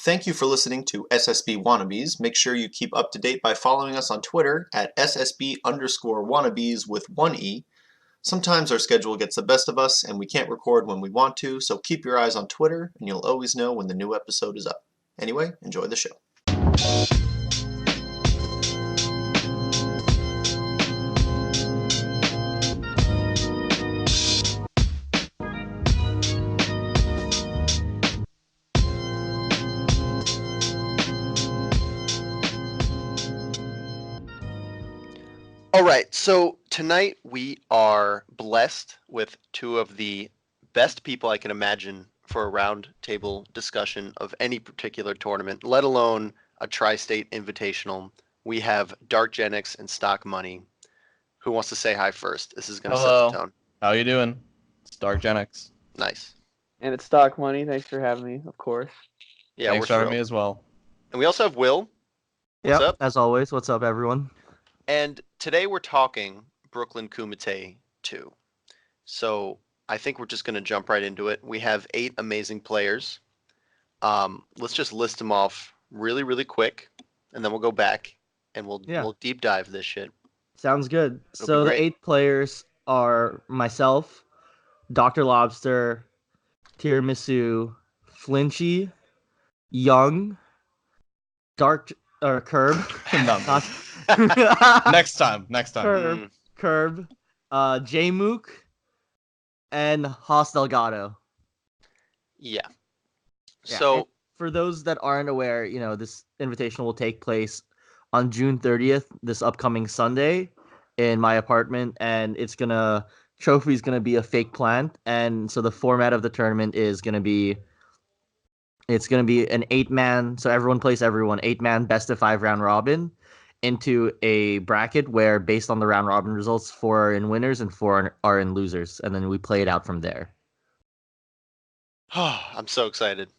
Thank you for listening to SSB Wannabes. Make sure you keep up to date by following us on Twitter at SSB_Wannabes with 1E. Sometimes our schedule gets the best of us and we can't record when we want to, so keep your eyes on Twitter and you'll always know when the new episode is up. Anyway, enjoy the show. All right, so tonight we are blessed with two of the best people I can imagine for a round table discussion of any particular tournament, let alone a tri-state invitational. We have DarkGenex and Stoc Money. Who wants to say hi first? This is going to set the tone. How you doing? It's DarkGenex. Nice. And it's Stoc Money. Thanks for having me, of course. Yeah, Thanks for having me as well. And we also have Will. What's up? As always. What's up, everyone? And today we're talking Brooklyn Kumite 2. So I think we're just going to jump right into it. We have 8 amazing players. Let's just list them off really, really quick, and then we'll go back and we'll deep dive this shit. Sounds good. It'll So the 8 players are myself, Dr. Lobster, Tiramisu, Fliinchy, Young, Qerb. Next time. Qerb, Jmook, and Delgato. Yeah. Yeah. So And for those that aren't aware, this invitation will take place on June 30th, this upcoming Sunday, in my apartment, and trophy's gonna be a fake plant, and so the format of the tournament is gonna be an 8-man, so everyone plays everyone, 8-man best of 5 round robin into a bracket where, based on the round robin results, 4 are in winners and 4 are in losers, and then we play it out from there. I'm so excited.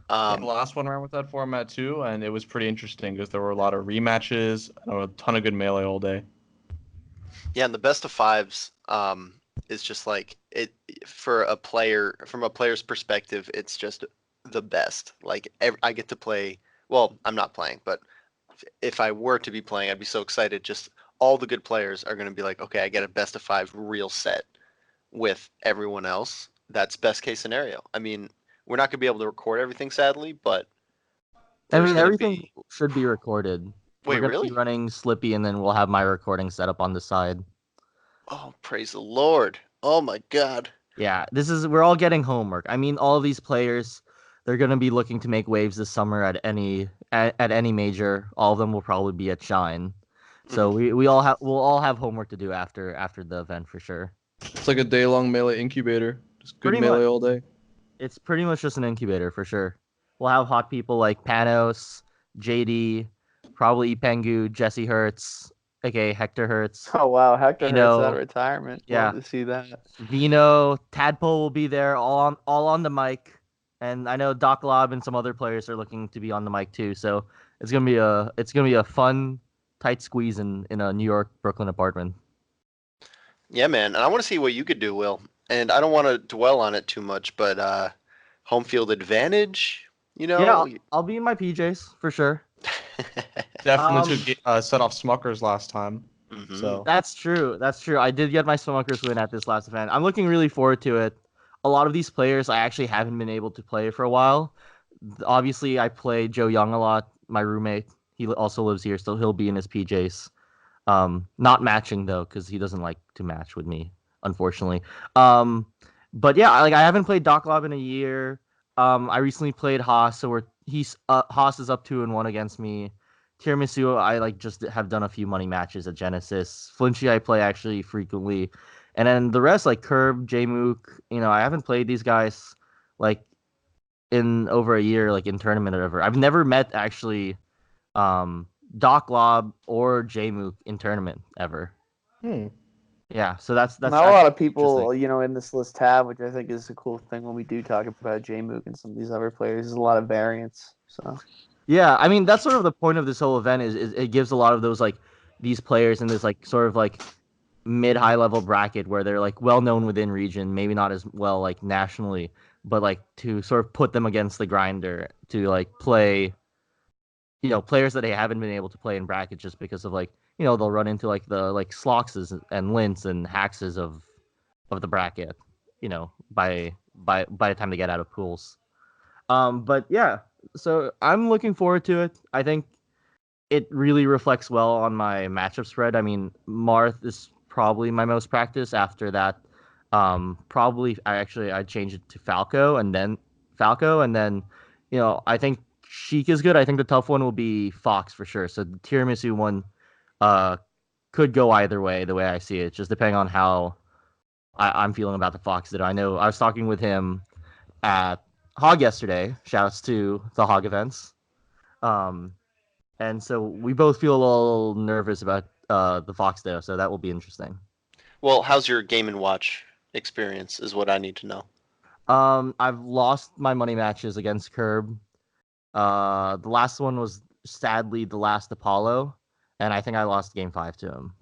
The last one ran with that format too, and it was pretty interesting because there were a lot of rematches and a ton of good melee all day. Yeah, and the best of 5s is just like it from a player's perspective. It's just the best. Like I get to play. Well, I'm not playing, but if I were to be playing, I'd be so excited. Just all the good players are going to be like, okay, I get a best of 5 real set with everyone else. That's best case scenario. I mean, we're not going to be able to record everything, sadly, but everything should be recorded. Wait, We're gonna really? be running Slippy, and then we'll have my recording set up on the side. Oh, praise the Lord. Oh my God. Yeah, we're all getting homework. I mean, all of these players, they're going to be looking to make waves this summer at any major. All of them will probably be at Shine. So we'll all have homework to do after the event for sure. It's like a day-long melee incubator. Just good Pretty melee much. all day. It's pretty much just an incubator for sure. We'll have hot people like Panos, JD, probably Ipengu, Jesse Hertz, aka Hector Hertz. Oh wow, Hector Hertz Vino. out of retirement. Yeah. Love to see that. Vino, Tadpole will be there, all on the mic, and I know Doc Lob and some other players are looking to be on the mic too. So it's gonna be a fun, tight squeeze in a New York Brooklyn apartment. Yeah, man. And I want to see what you could do, Will. And I don't want to dwell on it too much, but home field advantage, Yeah, I'll be in my PJs for sure. Definitely set off Smuckers last time. So That's true. I did get my Smuckers win at this last event. I'm looking really forward to it. A lot of these players I actually haven't been able to play for a while. Obviously, I play Joe Young a lot, my roommate. He also lives here, so he'll be in his PJs. Not matching though, because he doesn't like to match with me, unfortunately. But yeah, I haven't played Doc Lob in a year. I recently played Haas, so Haas is up 2-1 against me. Tiramisu, I just have done a few money matches at Genesis. Fliinchy, I play actually frequently, and then the rest like Qerb, Jmook. I haven't played these guys like in over a year, like in tournament or ever. I've never met actually Doc Lob or Jmook in tournament ever. Yeah, so that's not a lot of people, in this list have, which I think is a cool thing when we do talk about Jmook and some of these other players. There's a lot of variance. So yeah, I mean that's sort of the point of this whole event is it gives a lot of those like these players in this like sort of like mid-high level bracket where they're like well known within region, maybe not as well like nationally, but like to sort of put them against the grinder to like play, players that they haven't been able to play in bracket just because of like, they'll run into like the like Sloxes and Lints and Haxes of the bracket, by the time they get out of pools. But yeah, so I'm looking forward to it. I think it really reflects well on my matchup spread. I mean, Marth is probably my most practiced. After that, probably I changed it to Falco, and then, I think Sheik is good. I think the tough one will be Fox for sure. So the Tiramisu one, could go either way. The way I see it, just depending on how I'm feeling about the Fox. That I know I was talking with him at Hog yesterday. Shouts to the Hog events. Um, and so we both feel a little nervous about the Fox there, so that will be interesting. Well, how's your Game and Watch experience? Is what I need to know. I've lost my money matches against Qerb. The last one was sadly the last Apollo, and I think I lost game 5 to him.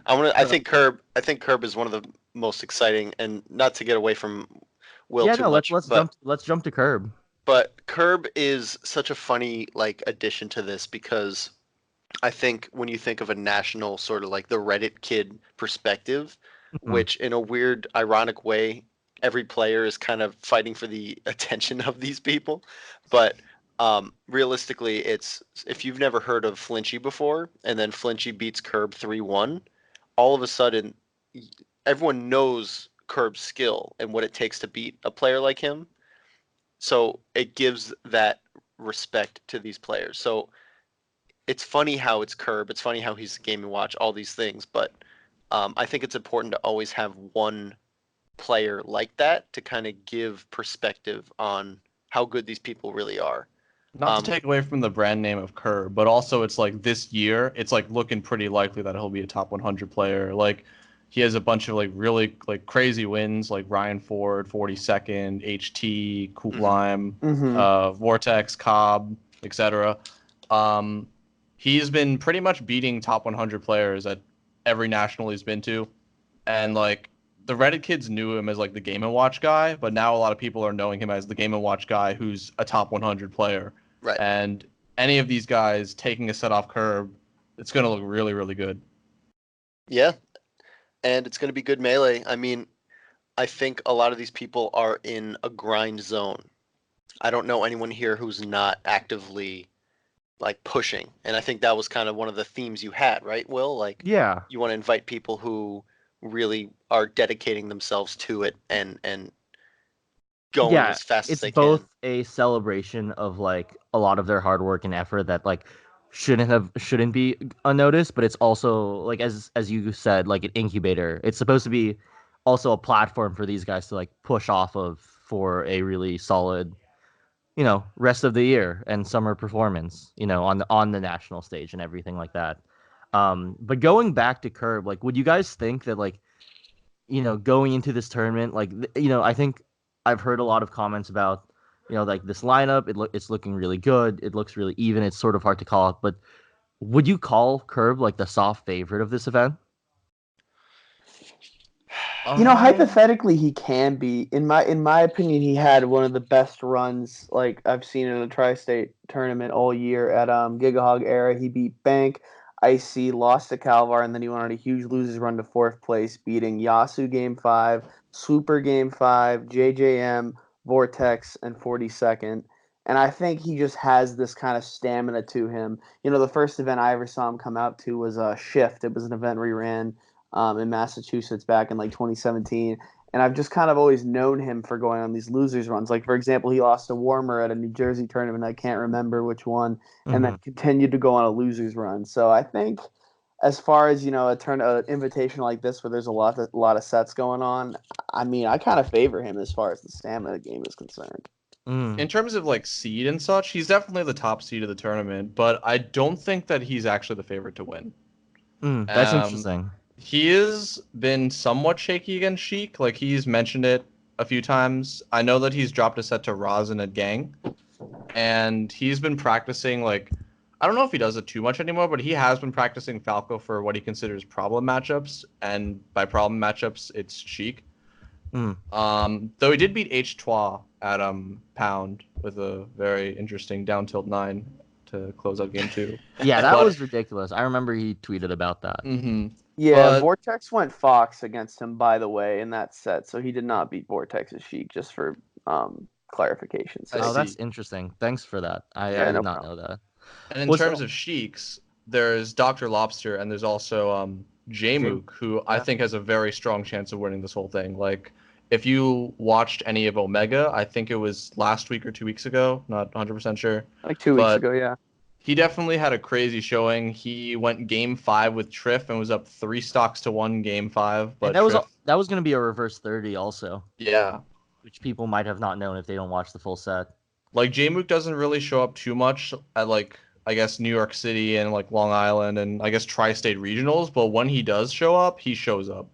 I think Qerb is one of the most exciting, and not to get away from Will too much. Let's jump to Qerb. But Qerb is such a funny like addition to this because I think when you think of a national sort of like the Reddit kid perspective, which in a weird, ironic way, every player is kind of fighting for the attention of these people. But realistically, it's if you've never heard of Fliinchy before, and then Fliinchy beats Qerb 3-1, all of a sudden everyone knows Qerb's skill and what it takes to beat a player like him. So it gives that respect to these players. So it's funny how it's Qerb. It's funny how he's Game and Watch, all these things. But I think it's important to always have one player like that to kind of give perspective on how good these people really are. Not to take away from the brand name of Qerb, but also it's like this year, it's like looking pretty likely that he'll be a top 100 player. Like he has a bunch of like really like crazy wins, like Ryan Ford, 42nd, HT, Kublime, Vortex, Cobb, etc. He's been pretty much beating top 100 players at every national he's been to, and like the Reddit kids knew him as like the Game and Watch guy, but now a lot of people are knowing him as the Game and Watch guy who's a top 100 player. Right. And any of these guys taking a set off Qerb, it's going to look really, really good. Yeah. And it's going to be good melee. I mean, I think a lot of these people are in a grind zone. I don't know anyone here who's not actively like pushing. And I think that was kind of one of the themes you had, right, Will? Like, yeah, you want to invite people who really are dedicating themselves to it and going as fast as they can. It's both a celebration of like a lot of their hard work and effort that like shouldn't be unnoticed, but it's also like as you said, like an incubator. It's supposed to be also a platform for these guys to like push off of for a really solid, rest of the year and summer performance, on the national stage and everything like that. But going back to Qerb, like, would you guys think that like, going into this tournament, like, I think I've heard a lot of comments about, like this lineup. It's looking really good. It looks really even. It's sort of hard to call it, but would you call Qerb like the soft favorite of this event? Hypothetically, he can be. In my opinion, he had one of the best runs like I've seen in a tri-state tournament all year at Gigahog era. He beat Bank, Icy, lost to Calvar, and then he went on a huge losers run to 4th place, beating Yasu Game 5, Swooper Game 5, JJM, Vortex, and 42nd. And I think he just has this kind of stamina to him. The first event I ever saw him come out to was Shift. It was an event we ran in Massachusetts back in like 2017. And I've just kind of always known him for going on these losers runs. Like, for example, he lost a Warmer at a New Jersey tournament. I can't remember which one. And then continued to go on a losers run. So I think as far as, an invitation like this where there's a lot of sets going on, I mean, I kind of favor him as far as the stamina game is concerned. In terms of like seed and such, he's definitely the top seed of the tournament, but I don't think that he's actually the favorite to win. That's interesting. He has been somewhat shaky against Sheik. Like, he's mentioned it a few times. I know that he's dropped a set to Rosin at Gang. And he's been practicing, like, I don't know if he does it too much anymore, but he has been practicing Falco for what he considers problem matchups. And by problem matchups, it's Sheik. Though he did beat H2 at Pound with a very interesting down tilt 9 to close out game 2. Yeah, that But- was ridiculous. I remember he tweeted about that. Yeah, But- Vortex went Fox against him, by the way, in that set, so he did not beat Vortex's Sheik, just for clarification's I sake. Oh, that's see. interesting. Thanks for that. I Yeah, did no not problem. know that. And in Well, terms so- of Sheiks, there's Dr. Lobster and there's also Jmook, who I Yeah. think has a very strong chance of winning this whole thing. Like, if you watched any of Omega, I think it was last week or 2 weeks ago, not 100% sure. Like 2 weeks but- ago, yeah. He definitely had a crazy showing. He went game 5 with Triff and was up 3 stocks to 1 game 5. But And that was Triff, that was going to be a reverse 30 also, yeah. which people might have not known if they don't watch the full set. Like, Jmook doesn't really show up too much at, like, I guess New York City and, like, Long Island and, I guess, Tri-State regionals. But when he does show up, he shows up.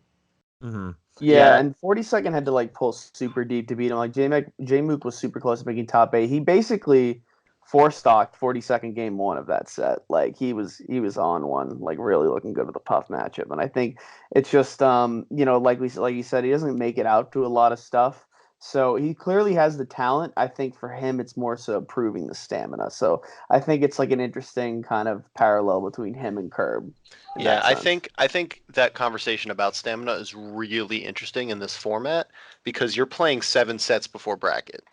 Mm-hmm. Yeah, Yeah. and 42nd had to like pull super deep to beat him. Like Jmook was super close to making top 8. He basically 4-stocked 42nd game 1 of that set. Like he was on one, like really looking good with a Puff matchup. And I think it's just like you said, he doesn't make it out to a lot of stuff. So he clearly has the talent. I think for him it's more so proving the stamina. So I think it's like an interesting kind of parallel between him and Qerb. in Yeah, that I sense. think that conversation about stamina is really interesting in this format because you're playing 7 sets before bracket.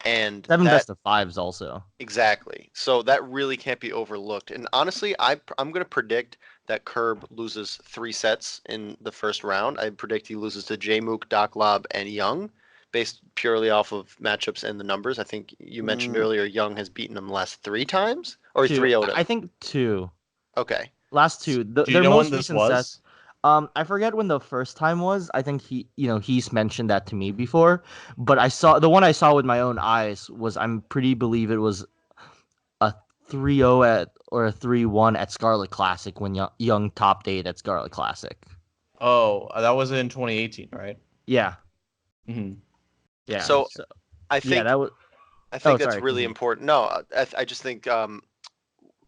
And 7 that, best of 5s also. exactly. So that really can't be overlooked. And honestly, I'm going to predict that Qerb loses 3 sets in the first round. I predict he loses to Jmook, Doc Lob, and Young, based purely off of matchups and the numbers. I think you mentioned earlier Young has beaten him the last 3 times, or 2. 3-0'd him. I think 2. Okay. Last 2. Do you Their know most when this recent was? sets. I forget when the first time was. I think he's mentioned that to me before, but I saw the one I saw with my own eyes was believe it was a 3-0 at or a 3-1 at Scarlet Classic when Young topped 8 at Scarlet Classic. Oh, that was in 2018, right? Yeah. Mm-hmm. Yeah. So, I think yeah, that was I think Oh, that's sorry, really continue. important. No, I just think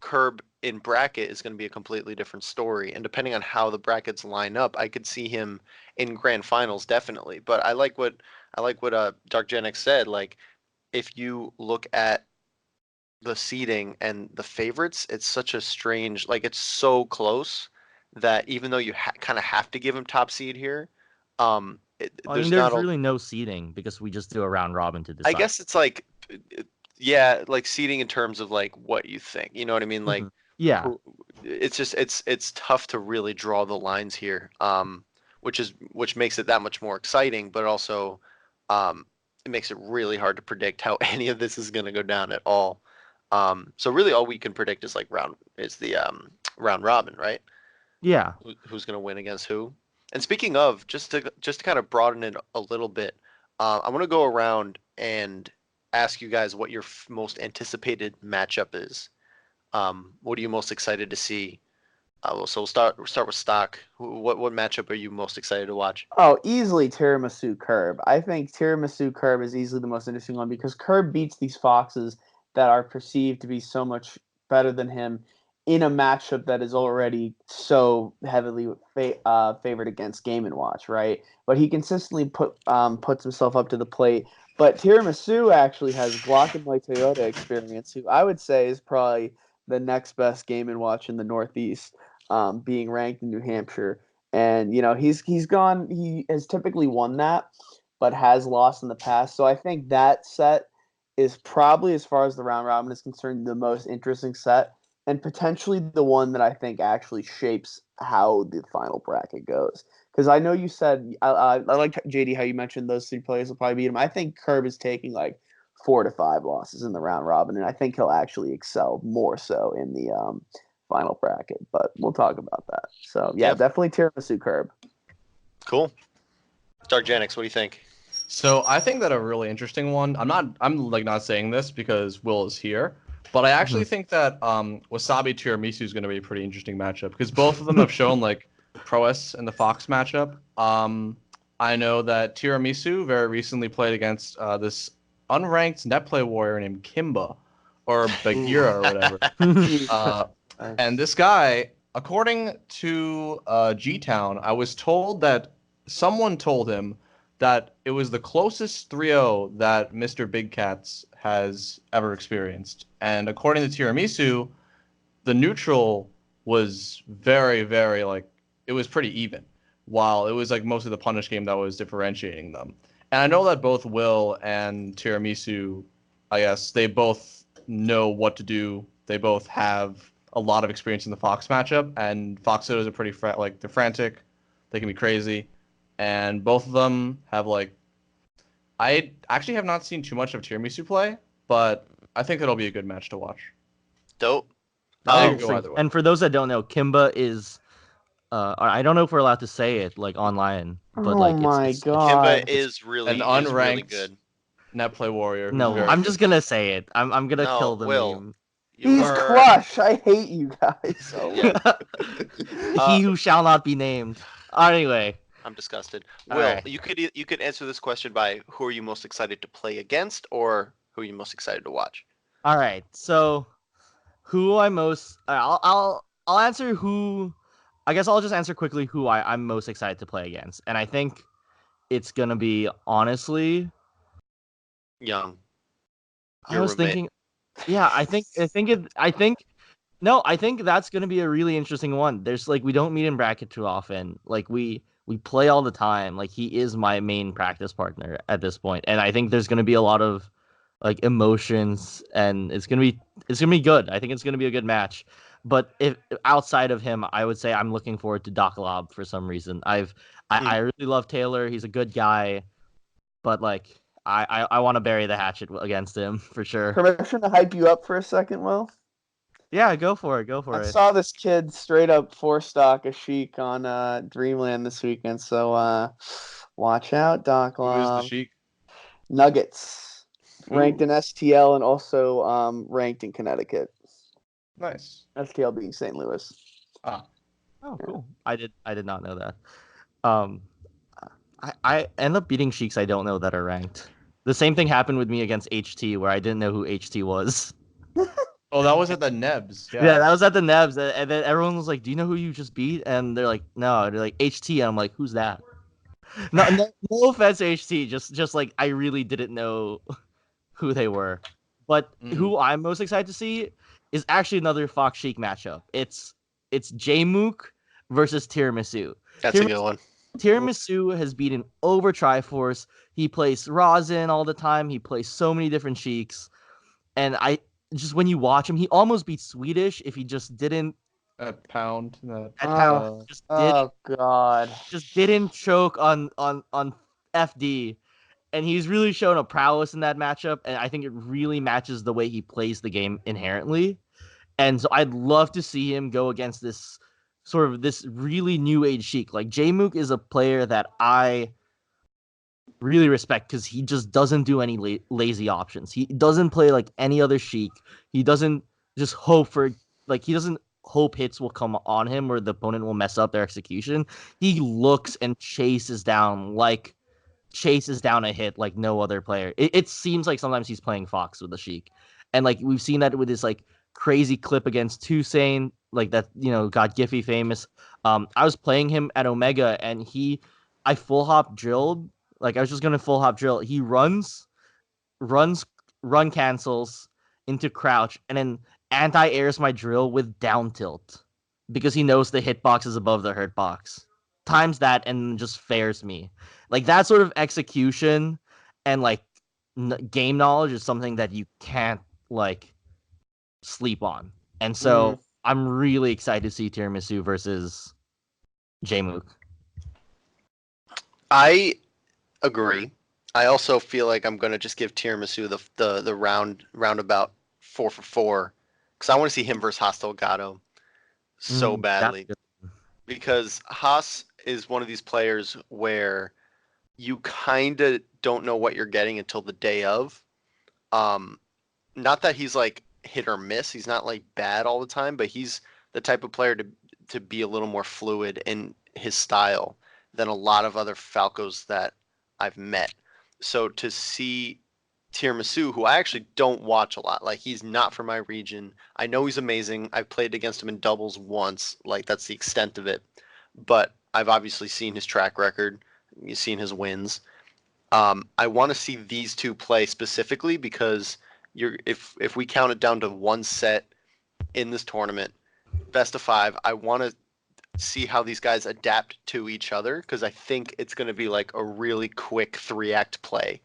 Qerb in bracket is going to be a completely different story, and depending on how the brackets line up, I could see him in grand finals definitely. But I like what DarkGenex said. Like, if you look at the seeding and the favorites, it's such a strange. Like, it's so close that even though you kind of have to give him top seed here, I mean, there's there's not a really no seeding because we just do a round robin to decide. I guess it's like, yeah, like seeding in terms of like what you think. You know what I mean? Like, Yeah. it's just it's tough to really draw the lines here, which makes it that much more exciting, but also it makes it really hard to predict how any of this is going to go down at all. So really, all we can predict is like round robin, right? Yeah. Who's going to win against who? And speaking of, just to kind of broaden it a little bit, I want to go around and ask you guys what your most anticipated matchup is. What are you most excited to see? So we'll start with Stoc. What matchup are you most excited to watch? Oh, easily Tiramisu Qerb. I think Tiramisu Qerb is easily the most interesting one because Qerb beats these foxes that are perceived to be so much better than him in a matchup that is already so heavily favored against Game & Watch, right? But he consistently puts himself up to the plate. But Tiramisu actually has Glock and My Toyota experience, who I would say is probably the next best Game & Watch in the Northeast, being ranked in New Hampshire. And he has typically won that, but has lost in the past. So I think that set is probably, as far as the round robin is concerned, the most interesting set, and potentially the one that I think actually shapes how the final bracket goes. Because I know you said I like JD how you mentioned those 3 players will probably beat him. I think Qerb is taking like 4 to 5 losses in the round robin, and I think he'll actually excel more so in the final bracket. But we'll talk about that. So yeah, Yep. definitely Tiramisu Qerb. Cool. DarkGenex, what do you think? So I think that a really interesting one. I'm like not saying this because Will is here, but I actually think that Wassabi Tiramisu is going to be a pretty interesting matchup because both of them have shown like prowess in the Fox matchup. I know that Tiramisu very recently played against this unranked net play warrior named Kimba or Bagheera or whatever. And this guy, according to G-Town, I was told that someone told him that it was the closest 3-0 that Mr. Big Cats has ever experienced. And according to Tiramisu, the neutral was very, very, like, it was pretty even, while it was, like, mostly the punish game that was differentiating them. And I know that both Will and Tiramisu, I guess, they both know what to do. They both have a lot of experience in the Fox matchup, and Fox Sodas are pretty, they're frantic. They can be crazy. And both of them have, like, I actually have not seen too much of Tiramisu play, but I think it'll be a good match to watch. Dope. I Oh, could go either way. and for those that don't know, Kimba is I don't know if we're allowed to say it like online, but Oh like my it's God. Kimba is really an really unranked good. net play warrior. Who's no, very I'm good. just gonna say it. I'm gonna No, kill the Will. meme. You He's are Crush. I hate you guys so Yeah. He who shall not be named. Anyway, I'm disgusted. All Will, right. you could answer this question by who are you most excited to play against, or who are you most excited to watch? all right. So, who I most I'll answer who. I guess I'll just answer quickly who I'm most excited to play against, and I think it's gonna be honestly. Young. I Your was roommate. thinking, yeah, I think that's gonna be a really interesting one. There's like we don't meet in bracket too often. Like we play all the time. Like he is my main practice partner at this point, and I think there's gonna be a lot of like emotions, and it's gonna be good. I think it's gonna be a good match. But if outside of him, I would say I'm looking forward to Doc Lob for some reason. I really love Taylor. He's a good guy, but like I want to bury the hatchet against him for sure. Permission to hype you up for a second, Will? Yeah, go for it. Go for I it. saw this kid straight up stock a Sheik on Dreamland this weekend, so watch out, Doc Who is the Lob. Sheik? Nuggets. Ranked Ooh. in STL and also ranked in Connecticut. Nice. STL being St. Louis. Ah, Oh, cool. I did not know that. Um, I end up beating Sheiks I don't know that are ranked. The same thing happened with me against HT, where I didn't know who HT was. oh, that was at the Nebs. Yeah, that was at the Nebs, and then everyone was like, "Do you know who you just beat?" And they're like, "No." They're like, "HT," and I'm like, "Who's that?" No offense, HT. Just like I really didn't know who they were. But who I'm most excited to see is actually another Fox Sheik matchup. It's Jmook versus Tiramisu. That's a good one. Tiramisu has beaten over Triforce. He plays Rosin all the time. He plays so many different Sheiks. And I just when you watch him, he almost beat Swedish if he just didn't At Pound. That, at Pound Oh God. just didn't choke on FD. And he's really shown a prowess in that matchup, and I think it really matches the way he plays the game inherently. And so I'd love to see him go against this really new age Sheik. Like Jmook is a player that I really respect because he just doesn't do any lazy options. He doesn't play like any other Sheik. He doesn't just hope for he doesn't hope hits will come on him or the opponent will mess up their execution. He looks and chases down a hit like no other player. It seems like sometimes he's playing Fox with the Sheik. And like we've seen that with this like crazy clip against Toussaint, like that, got Giphy famous. I was playing him at Omega and I full hop drilled. Like I was just gonna full hop drill. He runs, run cancels into crouch, and then anti-airs my drill with down tilt. Because he knows the hitbox is above the hurt box. Times that and just fares me. Like that sort of execution and like game knowledge is something that you can't like sleep on. And so I'm really excited to see Tiramisu versus Jmook. I agree. I also feel like I'm gonna just give Tiramisu the roundabout 4 for 4 because I want to see him versus Haas Delgato so badly. Because Haas is one of these players where you kind of don't know what you're getting until the day of. Not that he's like hit or miss. He's not like bad all the time, but he's the type of player to be a little more fluid in his style than a lot of other Falcos that I've met. So to see Tiramisu, who I actually don't watch a lot, like he's not from my region. I know he's amazing. I've played against him in doubles once. Like that's the extent of it. But I've obviously seen his track record. You've seen his wins. I want to see these two play specifically because if we count it down to one set in this tournament, best of 5, I want to see how these guys adapt to each other because I think it's going to be like a really quick 3-act play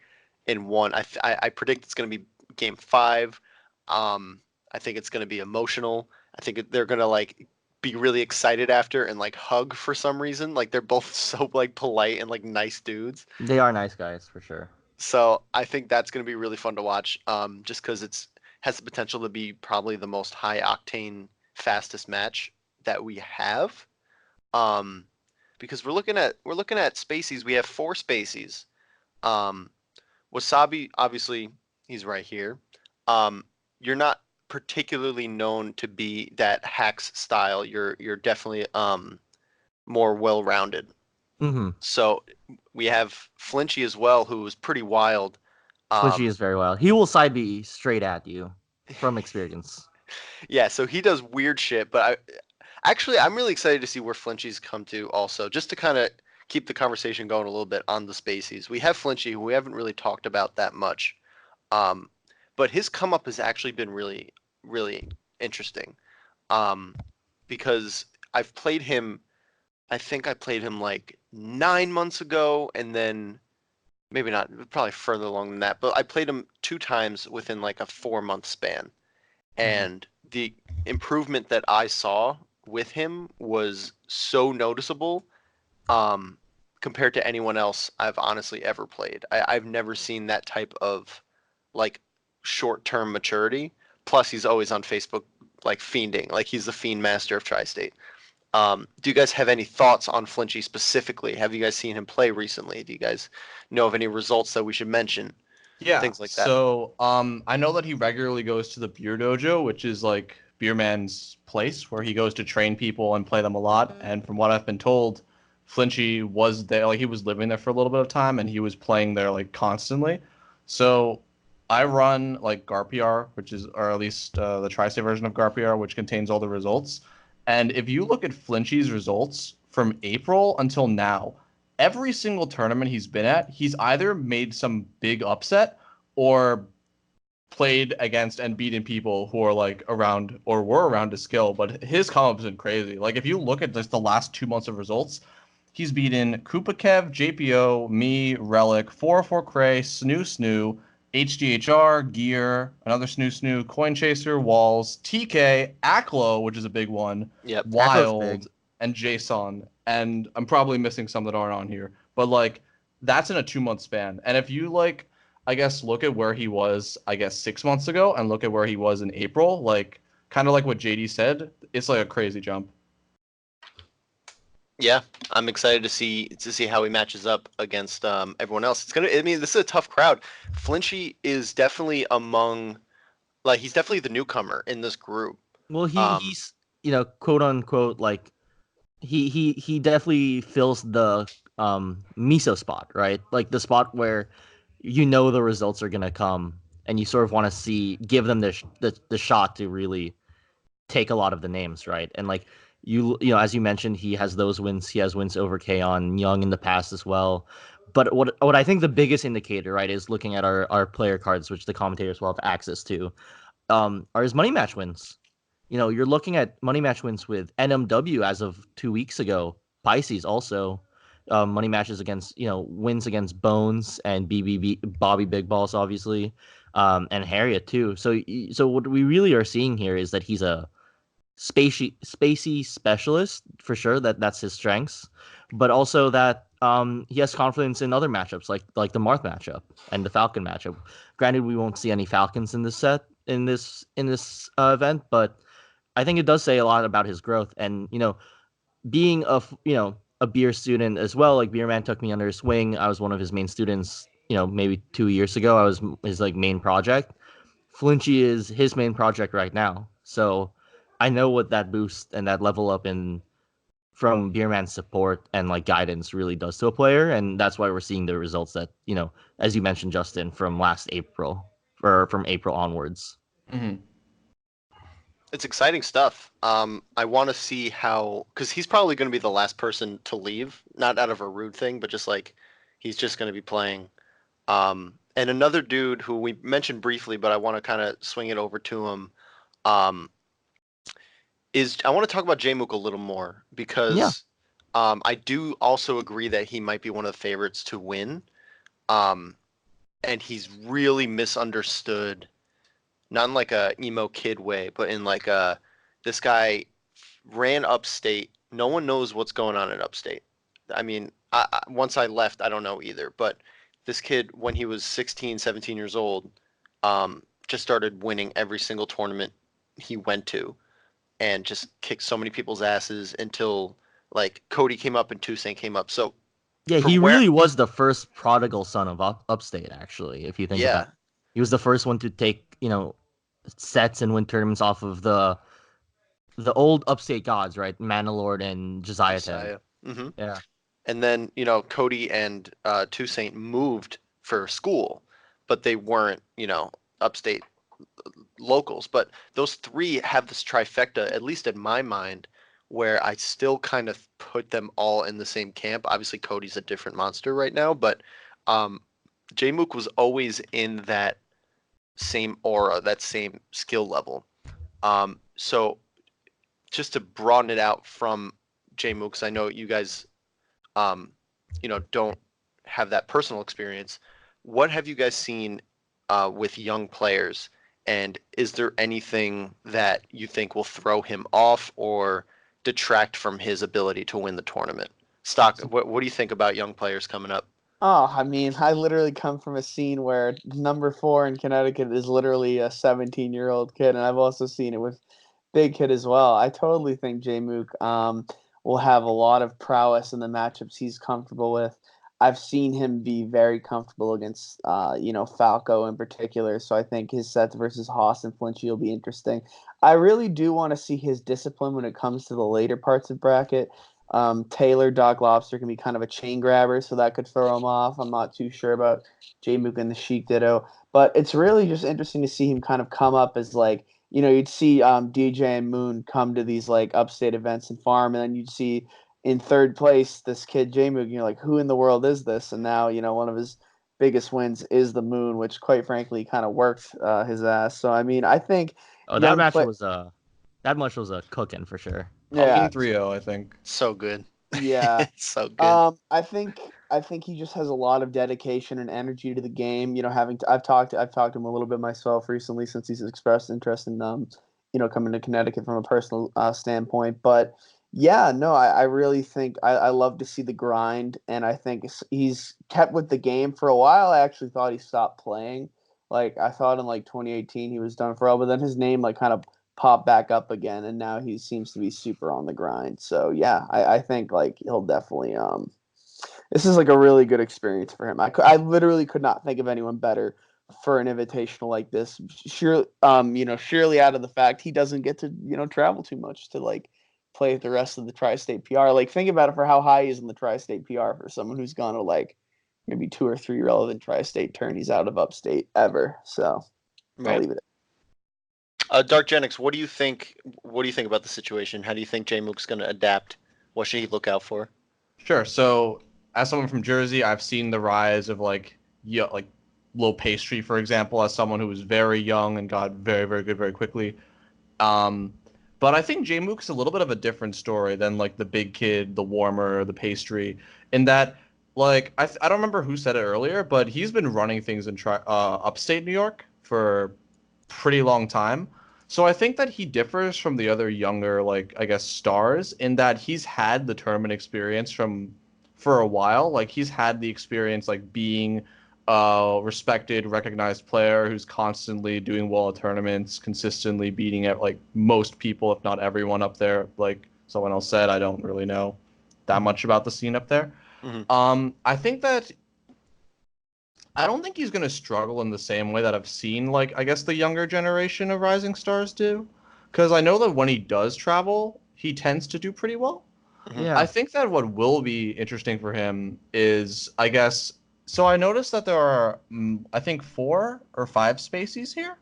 in one. I predict it's going to be game 5. I think it's going to be emotional. I think they're going to like be really excited after and like hug for some reason. Like they're both so like polite and like nice dudes. They are nice guys for sure. So I think that's going to be really fun to watch. Just because has the potential to be probably the most high octane, fastest match that we have. Because we're looking at spacies. We have 4 spacies. Wassabi, obviously, he's right here. You're not particularly known to be that hacks style. You're definitely more well-rounded. Mm-hmm. So we have Fliinchy as well, who is pretty wild. Fliinchy is very wild. He will side B straight at you from experience. Yeah, so he does weird shit, but I'm really excited to see where Fliinchy's come to also, just to kind of keep the conversation going a little bit on the spacies. We have Fliinchy, who we haven't really talked about that much. But his come up has actually been really, really interesting. Because I've played him, I think I played him like 9 months ago, and then maybe not, probably further along than that, but I played him 2 times within like a 4-month span. And the improvement that I saw with him was so noticeable compared to anyone else I've honestly ever played. I've never seen that type of like short-term maturity. Plus, he's always on Facebook like fiending, like he's the fiend master of Tri-State. Do you guys have any thoughts on Fliinchy specifically? Have you guys seen him play recently? Do you guys know of any results that we should mention? Yeah, Things like that. So I know that he regularly goes to the beer dojo, which is like Beerman's place where he goes to train people and play them a lot. And from what I've been told, Fliinchy was there, like he was living there for a little bit of time and he was playing there like constantly. So I run like GarPR, which is, or at least the Tri-State version of GarPR, which contains all the results. And if you look at Fliinchy's results from April until now, every single tournament he's been at, he's either made some big upset or played against and beaten people who are like around or were around his skill. But his come up has been crazy. Like if you look at just the last 2 months of results, he's beaten Kupakev, JPO, me, Relic, 404 Cray, Snoo, HDHR, Gear, another Snoo, Coin Chaser, Walls, TK, Aklo, which is a big one, Yep. Aklo's Wild, big. and Jason. And I'm probably missing some that aren't on here. But like that's in a 2-month span. And if you like, I guess look at where he was, I guess 6 months ago and look at where he was in April, like kind of like what JD said, it's like a crazy jump. Yeah, I'm excited to see how he matches up against everyone else. I mean, this is a tough crowd. Fliinchy is definitely he's definitely the newcomer in this group. Well, he's quote unquote like he definitely fills the miso spot, right? Like the spot where the results are gonna come, and you sort of want to give them the shot to really take a lot of the names, right? And like as you mentioned, he has those wins. He has wins over Kaon Young in the past as well. But what I think the biggest indicator, right, is looking at our player cards, which the commentators will have access to, are his money match wins. You're looking at money match wins with NMW as of 2 weeks ago. Pisces also money matches against wins against Bones and Bobby Big Balls obviously, and Harriet too. So what we really are seeing here is that he's a spacey specialist for sure. That's his strengths, but also that he has confidence in other matchups like the Marth matchup and the Falcon matchup. Granted, we won't see any Falcons in this set in this event, but I think it does say a lot about his growth. And being a beer student as well, like Beerman took me under his wing. I was one of his main students. Maybe 2 years ago, I was his like main project. Fliinchy is his main project right now, so I know what that boost and that level up from Beerman's support and like guidance really does to a player, and that's why we're seeing the results that as you mentioned, Justin, from last April or from April onwards. Mm-hmm. It's exciting stuff. I want to see how, because he's probably going to be the last person to leave, not out of a rude thing, but just like he's just going to be playing And another dude who we mentioned briefly, but I want to kind of swing it over to him, um, is I want to talk about Jmook a little more because I do also agree that he might be one of the favorites to win. And he's really misunderstood, not in like a emo kid way, but in like this guy ran upstate. No one knows what's going on in upstate. I mean, once I left, I don't know either. But this kid, when he was 16, 17 years old, just started winning every single tournament he went to and just kicked so many people's asses until like Cody came up and Toussaint came up. So Yeah, from he where, really was the first prodigal son of Upstate, actually, if you think yeah, about it. He was the first one to take, sets and win tournaments off of the old Upstate gods, right? Manalord and Josiah. Messiah. Hmm. Yeah. And then, Cody and Toussaint moved for school, but they weren't, upstate locals. But those three have this trifecta, at least in my mind, where I still kind of put them all in the same camp. Obviously, Cody's a different monster right now, but Jmook was always in that same aura, that same skill level. So just to broaden it out from Jmook, because I know you guys don't have that personal experience. What have you guys seen with young players, and is there anything that you think will throw him off or detract from his ability to win the tournament? Stoc, what do you think about young players coming up? Oh, I mean, I literally come from a scene where number 4 in Connecticut is literally a 17-year-old kid, and I've also seen it with Big Kid as well. I totally think Jmook will have a lot of prowess in the matchups he's comfortable with. I've seen him be very comfortable against, Falco in particular. So I think his sets versus Haas and Fliinchy will be interesting. I really do want to see his discipline when it comes to the later parts of bracket. Taylor, Doc Lobster can be kind of a chain grabber, so that could throw him off. I'm not too sure about Jmook and the Sheik Ditto, but it's really just interesting to see him kind of come up as like, you'd see DJ and Moon come to these like upstate events and farm, and then you'd see in third place this kid Jmook, and you're like, who in the world is this? And now, one of his biggest wins is the Moon, which quite frankly kind of worked his ass. So I mean, I think Oh, young play- that match was a cooking for sure. yeah, 3-0, I think. So good. yeah. So good. I think he just has a lot of dedication and energy to the game. I've talked to him a little bit myself recently since he's expressed interest in coming to Connecticut from a personal standpoint. But yeah, no, I really think I love to see the grind, and I think he's kept with the game for a while. I actually thought he stopped playing. Like I thought in like 2018 he was done for a while, but then his name like kind of pop back up again, and now he seems to be super on the grind. So yeah, I think like he'll definitely this is like a really good experience for him. I literally could not think of anyone better for an invitational like this. Sure, surely out of the fact he doesn't get to travel too much to like play with the rest of the tri-state PR. Like think about it for how high he is in the tri-state PR for someone who's gone to like maybe 2 or 3 relevant tri-state tourneys out of upstate ever. So I'll leave it. DarkGenex, what do you think? What do you think about the situation? How do you think Jmook's going to adapt? What should he look out for? Sure. So, as someone from Jersey, I've seen the rise of like Low Pastry, for example, as someone who was very young and got very, very good very quickly. But I think Jmook's a little bit of a different story than like the big kid, the warmer, the pastry, in that like I don't remember who said it earlier, but he's been running things in upstate New York for pretty long time. So I think that he differs from the other younger, like I guess stars, in that he's had the tournament experience for a while. Like he's had the experience like being a respected, recognized player who's constantly doing well at tournaments, consistently beating at like most people, if not everyone up there. Like someone else said, I don't really know that much about the scene up there. Mm-hmm. I don't think he's going to struggle in the same way that I've seen, like, I guess the younger generation of rising stars do. Because I know that when he does travel, he tends to do pretty well. Yeah. I think that what will be interesting for him is, I guess, so I noticed that there are, I think, 4 or 5 species here.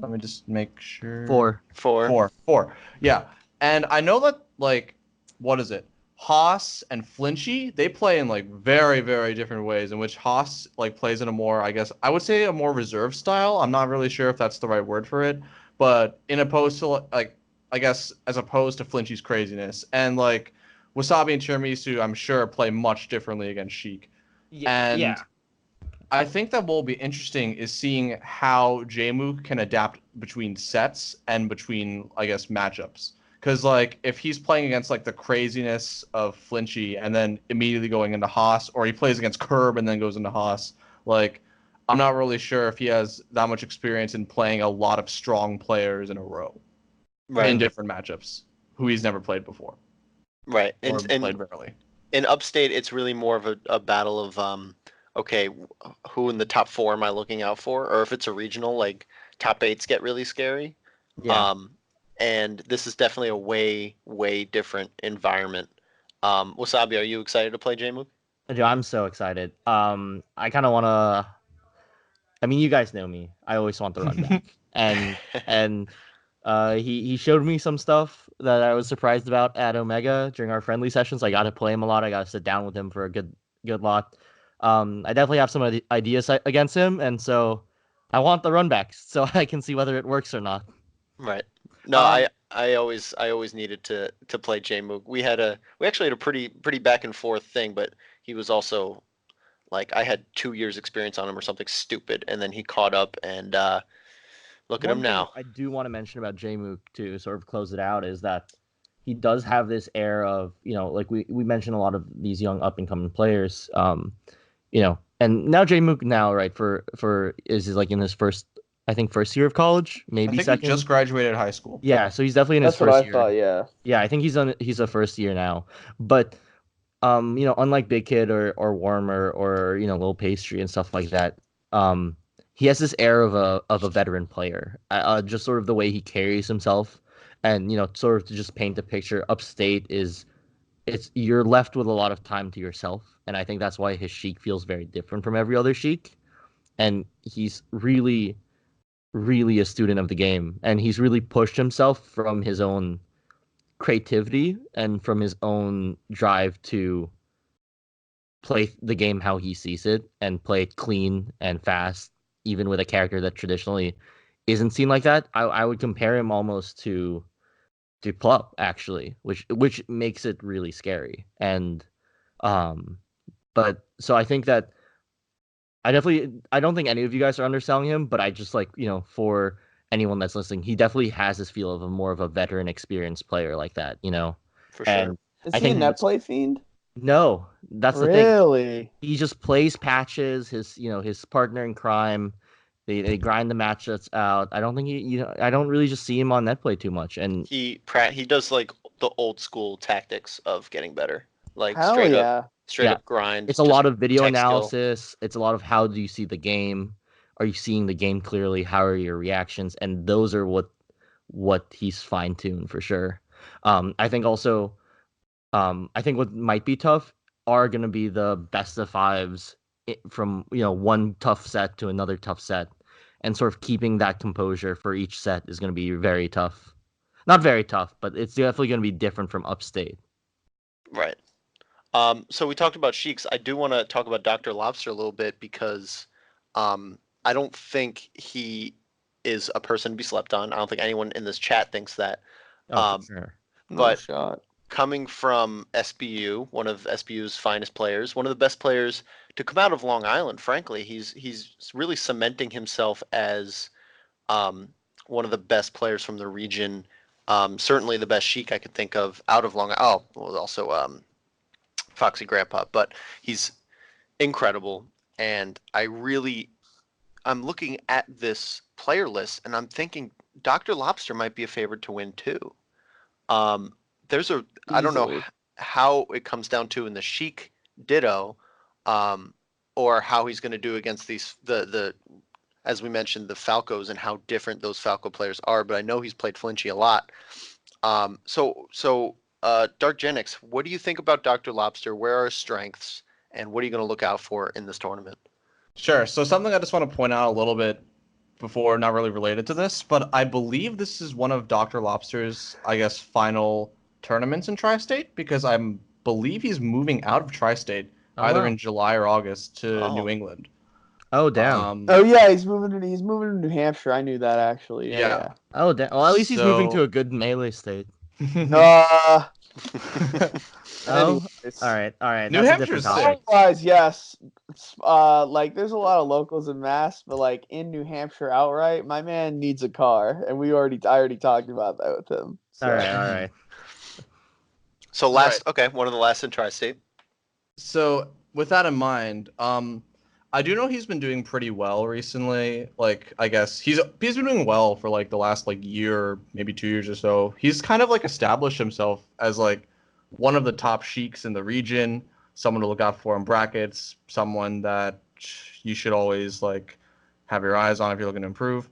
Let me just make sure. 4. 4. Yeah. And I know that, like, what is it? Haas and Fliinchy, they play in like very, very different ways, in which Haas like plays in a more, I guess I would say, a more reserved style. I'm not really sure if that's the right word for it, but in opposed to like, I guess, as opposed to Flinchy's craziness. And like Wassabi and Tiramisu, I'm sure play much differently against Sheik. And Yeah. I think that what will be interesting is seeing how Jmook can adapt between sets and between, I guess, matchups. Because, like, if he's playing against, like, the craziness of Flinchy and then immediately going into Haas, or he plays against Qerb and then goes into Haas, like, I'm not really sure if he has that much experience in playing a lot of strong players in a row in different matchups who he's never played before. Right. Or And played rarely. in Upstate, it's really more of a battle of okay, who in the top 4 am I looking out for? Or if it's a regional, like top 8s get really scary. Yeah. And this is definitely a way different environment. Wasabi, are you excited to play Jmook? Dude, I'm so excited. I kind of want to. I mean, you guys know me. I always want the run back, and he showed me some stuff that I was surprised about at Omega during our friendly sessions. I got to play him a lot. I got to sit down with him for a good lot. I definitely have some ideas against him, and so I want the run backs so I can see whether it works or not. Right. No, I always needed to play Jmook. We actually had a pretty back and forth thing, but he was also like I had 2 years experience on him or something stupid, and then he caught up and look at him One thing now. I do want to mention about Jmook to sort of close it out is that he does have this air of, like we mentioned a lot of these young up and coming players, and now Jmook right is like in his first year of college, maybe I think second. he just graduated high school. Yeah, so he's definitely in his That's what first I year. thought. Yeah. Yeah, I think he's a first year now, but unlike Big Kid or Warmer or Lil Pastry and stuff like that, he has this air of a veteran player. Just sort of the way he carries himself, and sort of to just paint the picture. Upstate you're left with a lot of time to yourself, and I think that's why his Sheik feels very different from every other Sheik, and he's really, really a student of the game, and he's really pushed himself from his own creativity and from his own drive to play the game how he sees it and play it clean and fast, even with a character that traditionally isn't seen like that. I would compare him almost to Plup, actually, which makes it really scary. And but so I think that I don't think any of you guys are underselling him, but I just for anyone that's listening, he definitely has this feel of more of a veteran, experienced player like that, For sure. And Is I he a think net play fiend? no, that's the thing. Really? He just plays patches. His partner in crime. They grind the matchups out. I don't think I don't really just see him on net play too much. And He does like the old school tactics of getting better, like Hell straight yeah. up grind. it's a just lot of video tech skill. analysis. It's a lot of how do you see the game? Are you seeing the game clearly? How are your reactions? And those are what he's fine tuned for sure. I think also, I think what might be tough are going to be the best of fives from one tough set to another tough set, and sort of keeping that composure for each set is going to be very tough. Not very tough, but it's definitely going to be different from Upstate. Right. So we talked about Sheiks. I do want to talk about Dr. Lobster a little bit because I don't think he is a person to be slept on. I don't think anyone in this chat thinks that. Oh, for sure. No But shot. coming from SBU, one of SBU's finest players, one of the best players to come out of Long Island, frankly, he's really cementing himself as one of the best players from the region. Certainly the best Sheik I could think of out of Long Island. Oh, well, also Foxy Grandpa, but he's incredible. And I'm looking at this player list and I'm thinking Dr. Lobster might be a favorite to win too. I don't know Easily. how it comes down to in the Sheik Ditto, or how he's going to do against the as we mentioned, the Falcos and how different those Falco players are. But I know he's played Fliinchy a lot. DarkGenex, what do you think about Dr. Lobster? Where are his strengths, and what are you going to look out for in this tournament? Sure. So something I just want to point out a little bit before, not really related to this, but I believe this is one of Dr. Lobster's, I guess, final tournaments in Tri-State, because I'm believe he's moving out of Tri-State Oh, either wow. in July or August to Oh. New England. Oh, damn. Oh yeah, he's moving to New Hampshire. I knew that actually. Yeah. Oh, damn. Well, at least he's moving to So- a good melee state. Uh, Oh, anyways. all right. New That's a Hampshire's different topic. sick. Otherwise, yes. Like there's a lot of locals in Mass, but like in New Hampshire outright, my man needs a car, and I already talked about that with him. So. All right. So okay, one of the last in Tri-State. So with that in mind, I do know he's been doing pretty well recently. Like, I guess he's been doing well for like the last like year, maybe 2 years or so. He's kind of like established himself as like one of the top sheiks in the region, someone to look out for in brackets, someone that you should always like have your eyes on if you're looking to improve.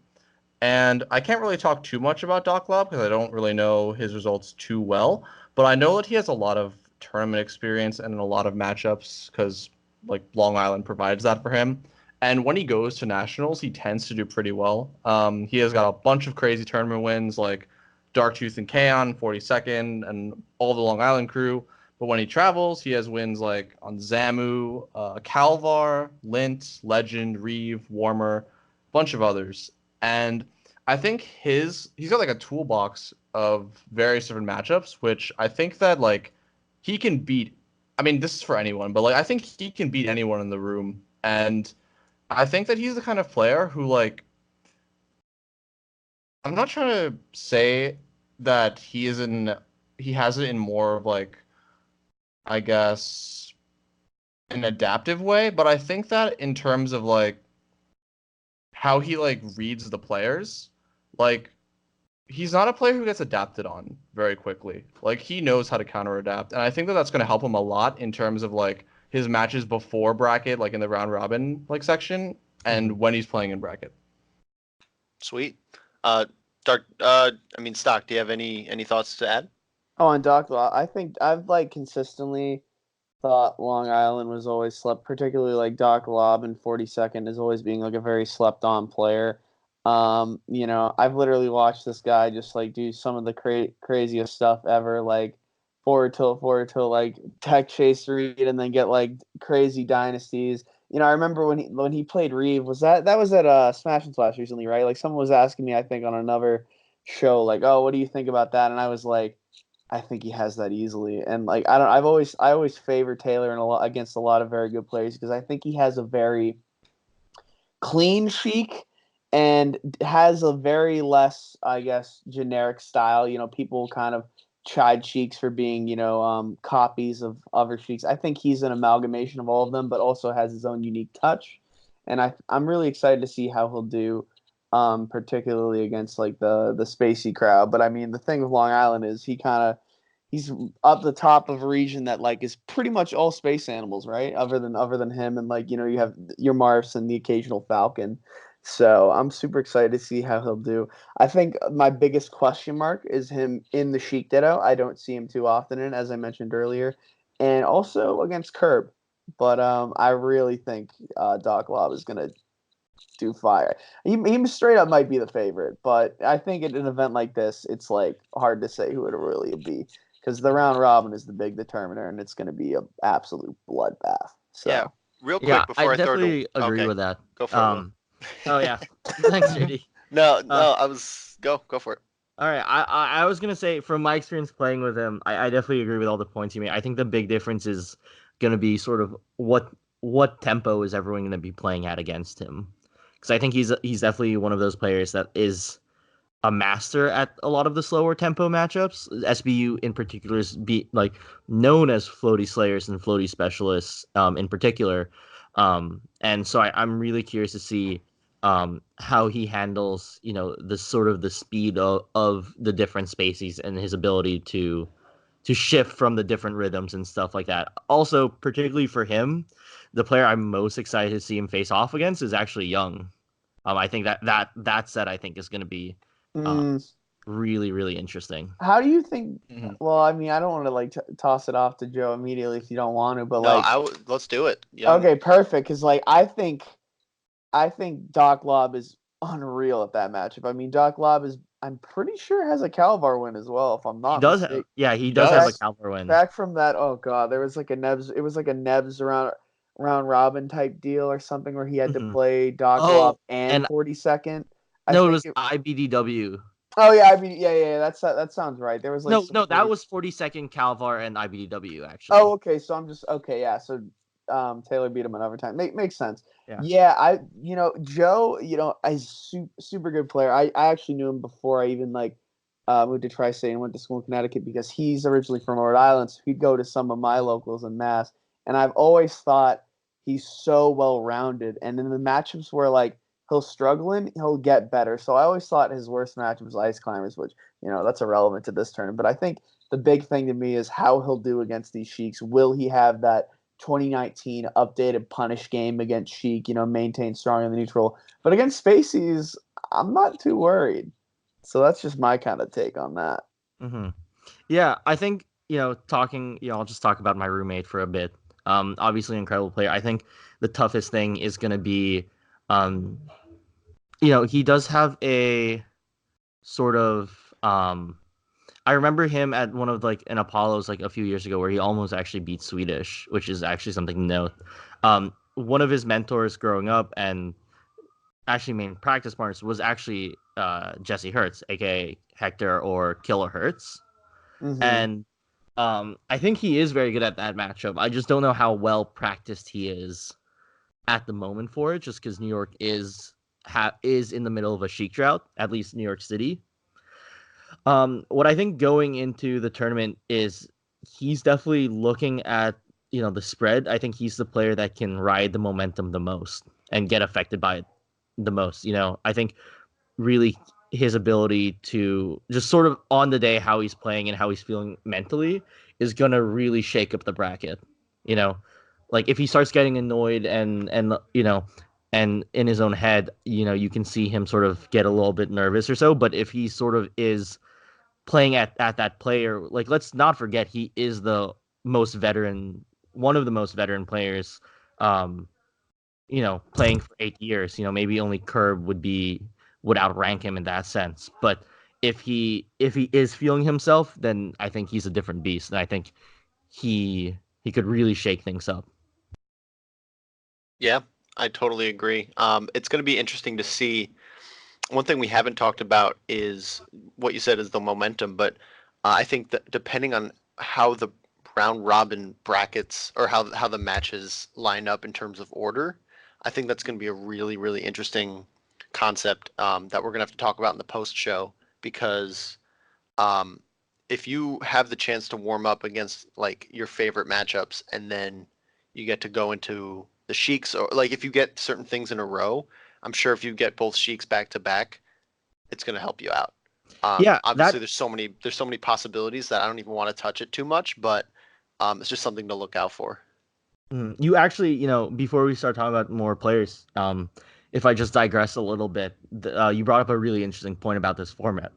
And I can't really talk too much about DarkGenex because I don't really know his results too well, but I know that he has a lot of tournament experience and a lot of matchups because like Long Island provides that for him. And when he goes to nationals, he tends to do pretty well. He has got a bunch of crazy tournament wins like Darktooth and Kaon, 42nd, and all the Long Island crew. But when he travels, he has wins like on Zamu, Calvar, Lint, Legend, Reeve, Warmer, bunch of others. And I think he's got like a toolbox of various different matchups, which I think that like he can beat. I mean, this is for anyone, but like I think he can beat anyone in the room. And I think that he's the kind of player who like I'm not trying to say that he has it in more of like I guess an adaptive way, but I think that in terms of like how he like reads the players, like he's not a player who gets adapted on very quickly. Like he knows how to counter adapt, and I think that that's going to help him a lot in terms of like his matches before bracket, like in the round robin like section, and when he's playing in bracket. Sweet. Stoc, do you have any thoughts to add? Oh, and DarkGenex, I think I've like consistently thought Long Island was always slept, particularly like Doc Lob and 42nd as always being like a very slept on player. I've literally watched this guy just like do some of the craziest stuff ever, like forward till like tech chase read and then get like crazy dynasties. I remember when he played Reeve, that was at Smash and Splash recently, right? Like someone was asking me, I think on another show, like, oh, what do you think about that? And I was like, I think he has that easily. And like I always favor Taylor against a lot of very good players because I think he has a very clean chic and has a very less, I guess, generic style. People kind of chide Cheeks for being, copies of other Cheeks. I think he's an amalgamation of all of them, but also has his own unique touch. And I'm really excited to see how he'll do, particularly against like the spacey crowd. But I mean, the thing with Long Island is he's up the top of a region that like is pretty much all space animals, right? Other than him, and like you have your Marfs and the occasional Falcon. So I'm super excited to see how he'll do. I think my biggest question mark is him in the Sheik Ditto. I don't see him too often in, as I mentioned earlier, and also against Qerb. But I really think Doc Lob is gonna do fire. He straight up might be the favorite, but I think at an event like this, it's like hard to say who it'll really be because the round robin is the big determiner, and it's going to be an absolute bloodbath. So. Yeah, real quick Yeah, before I I throw definitely to agree okay, with that. go for it. Will. Oh yeah, thanks, JD. No, I was go for it. All right, I was gonna say from my experience playing with him, I definitely agree with all the points you made. I think the big difference is gonna be sort of what tempo is everyone gonna be playing at against him, because I think he's definitely one of those players that is a master at a lot of the slower tempo matchups. SBU in particular is known as floaty slayers and floaty specialists in particular, and so I'm really curious to see how he handles the sort of the speed of the different species and his ability to shift from the different rhythms and stuff like that. Also, particularly for him, the player I'm most excited to see him face off against is actually Young. I think that set I think is going to be really, really interesting. How do you think? Well, I mean, I don't want to like toss it off to Joe immediately if you don't want to, but let's do it. Young. Okay, perfect. Because like I think Doc Lob is unreal at that matchup. I mean, Doc Lob is I'm pretty sure has a Calvar win as well, if I'm He not does mistaken. he does have a does. Calvar win. Back from that, oh god, there was like a Nebs. It was like a Nebs round robin type deal or something where he had to Mhm. play Doc Oh, Lop and and 42nd. I no, it think was IBDW. Oh yeah, I mean yeah. That sounds right. There was like No, some no, that 40 was 42nd Calvar and IBDW actually. Oh, okay. So I'm just okay. Yeah. So Taylor beat him in overtime. Makes sense. Yeah. Yeah. Joe. Is super good player. I actually knew him before I even moved to Tri-State and went to school in Connecticut because he's originally from Rhode Island. So he'd go to some of my locals in Mass, and I've always thought he's so well rounded. And in the matchups where like he'll struggle in, he'll get better. So I always thought his worst matchup was Ice Climbers, which that's irrelevant to this tournament. But I think the big thing to me is how he'll do against these Sheiks. Will he have that 2019 updated punish game against Sheik, maintain strong in the neutral? But against Spaceys, I'm not too worried. So that's just my kind of take on that. Mm-hmm. Yeah, I think, talking, I'll just talk about my roommate for a bit. Obviously, an incredible player. I think the toughest thing is going to be, he does have a sort of, I remember him at one of an Apollo's a few years ago where he almost actually beat Swedish, which is actually something to note. One of his mentors growing up and actually main practice partners was actually Jesse Hertz, aka Hector or Killer Hertz. Mm-hmm. And I think he is very good at that matchup. I just don't know how well practiced he is at the moment for it, just because New York is in the middle of a Sheik drought, at least New York City. What I think going into the tournament is he's definitely looking at the spread. I think he's the player that can ride the momentum the most and get affected by it the most. I think really his ability to just sort of on the day how he's playing and how he's feeling mentally is gonna really shake up the bracket. If he starts getting annoyed and and in his own head, you can see him sort of get a little bit nervous or so. But if he sort of is playing at that player, let's not forget he is the most veteran, one of the most veteran players, playing for 8 years. Maybe only Qerb would outrank him in that sense. But if he is feeling himself, then I think he's a different beast, and I think he could really shake things up. Yeah, I totally agree. It's going to be interesting to see. One thing we haven't talked about is what you said is the momentum, but I think that depending on how the round robin brackets or how the matches line up in terms of order, I think that's going to be a really, really interesting concept that we're going to have to talk about in the post show, because if you have the chance to warm up against your favorite matchups and then you get to go into the Sheiks, or if you get certain things in a row, I'm sure if you get both Sheiks back to back, it's going to help you out. Yeah, obviously there's so many possibilities that I don't even want to touch it too much, but it's just something to look out for. You actually, before we start talking about more players, if I just digress a little bit, you brought up a really interesting point about this format.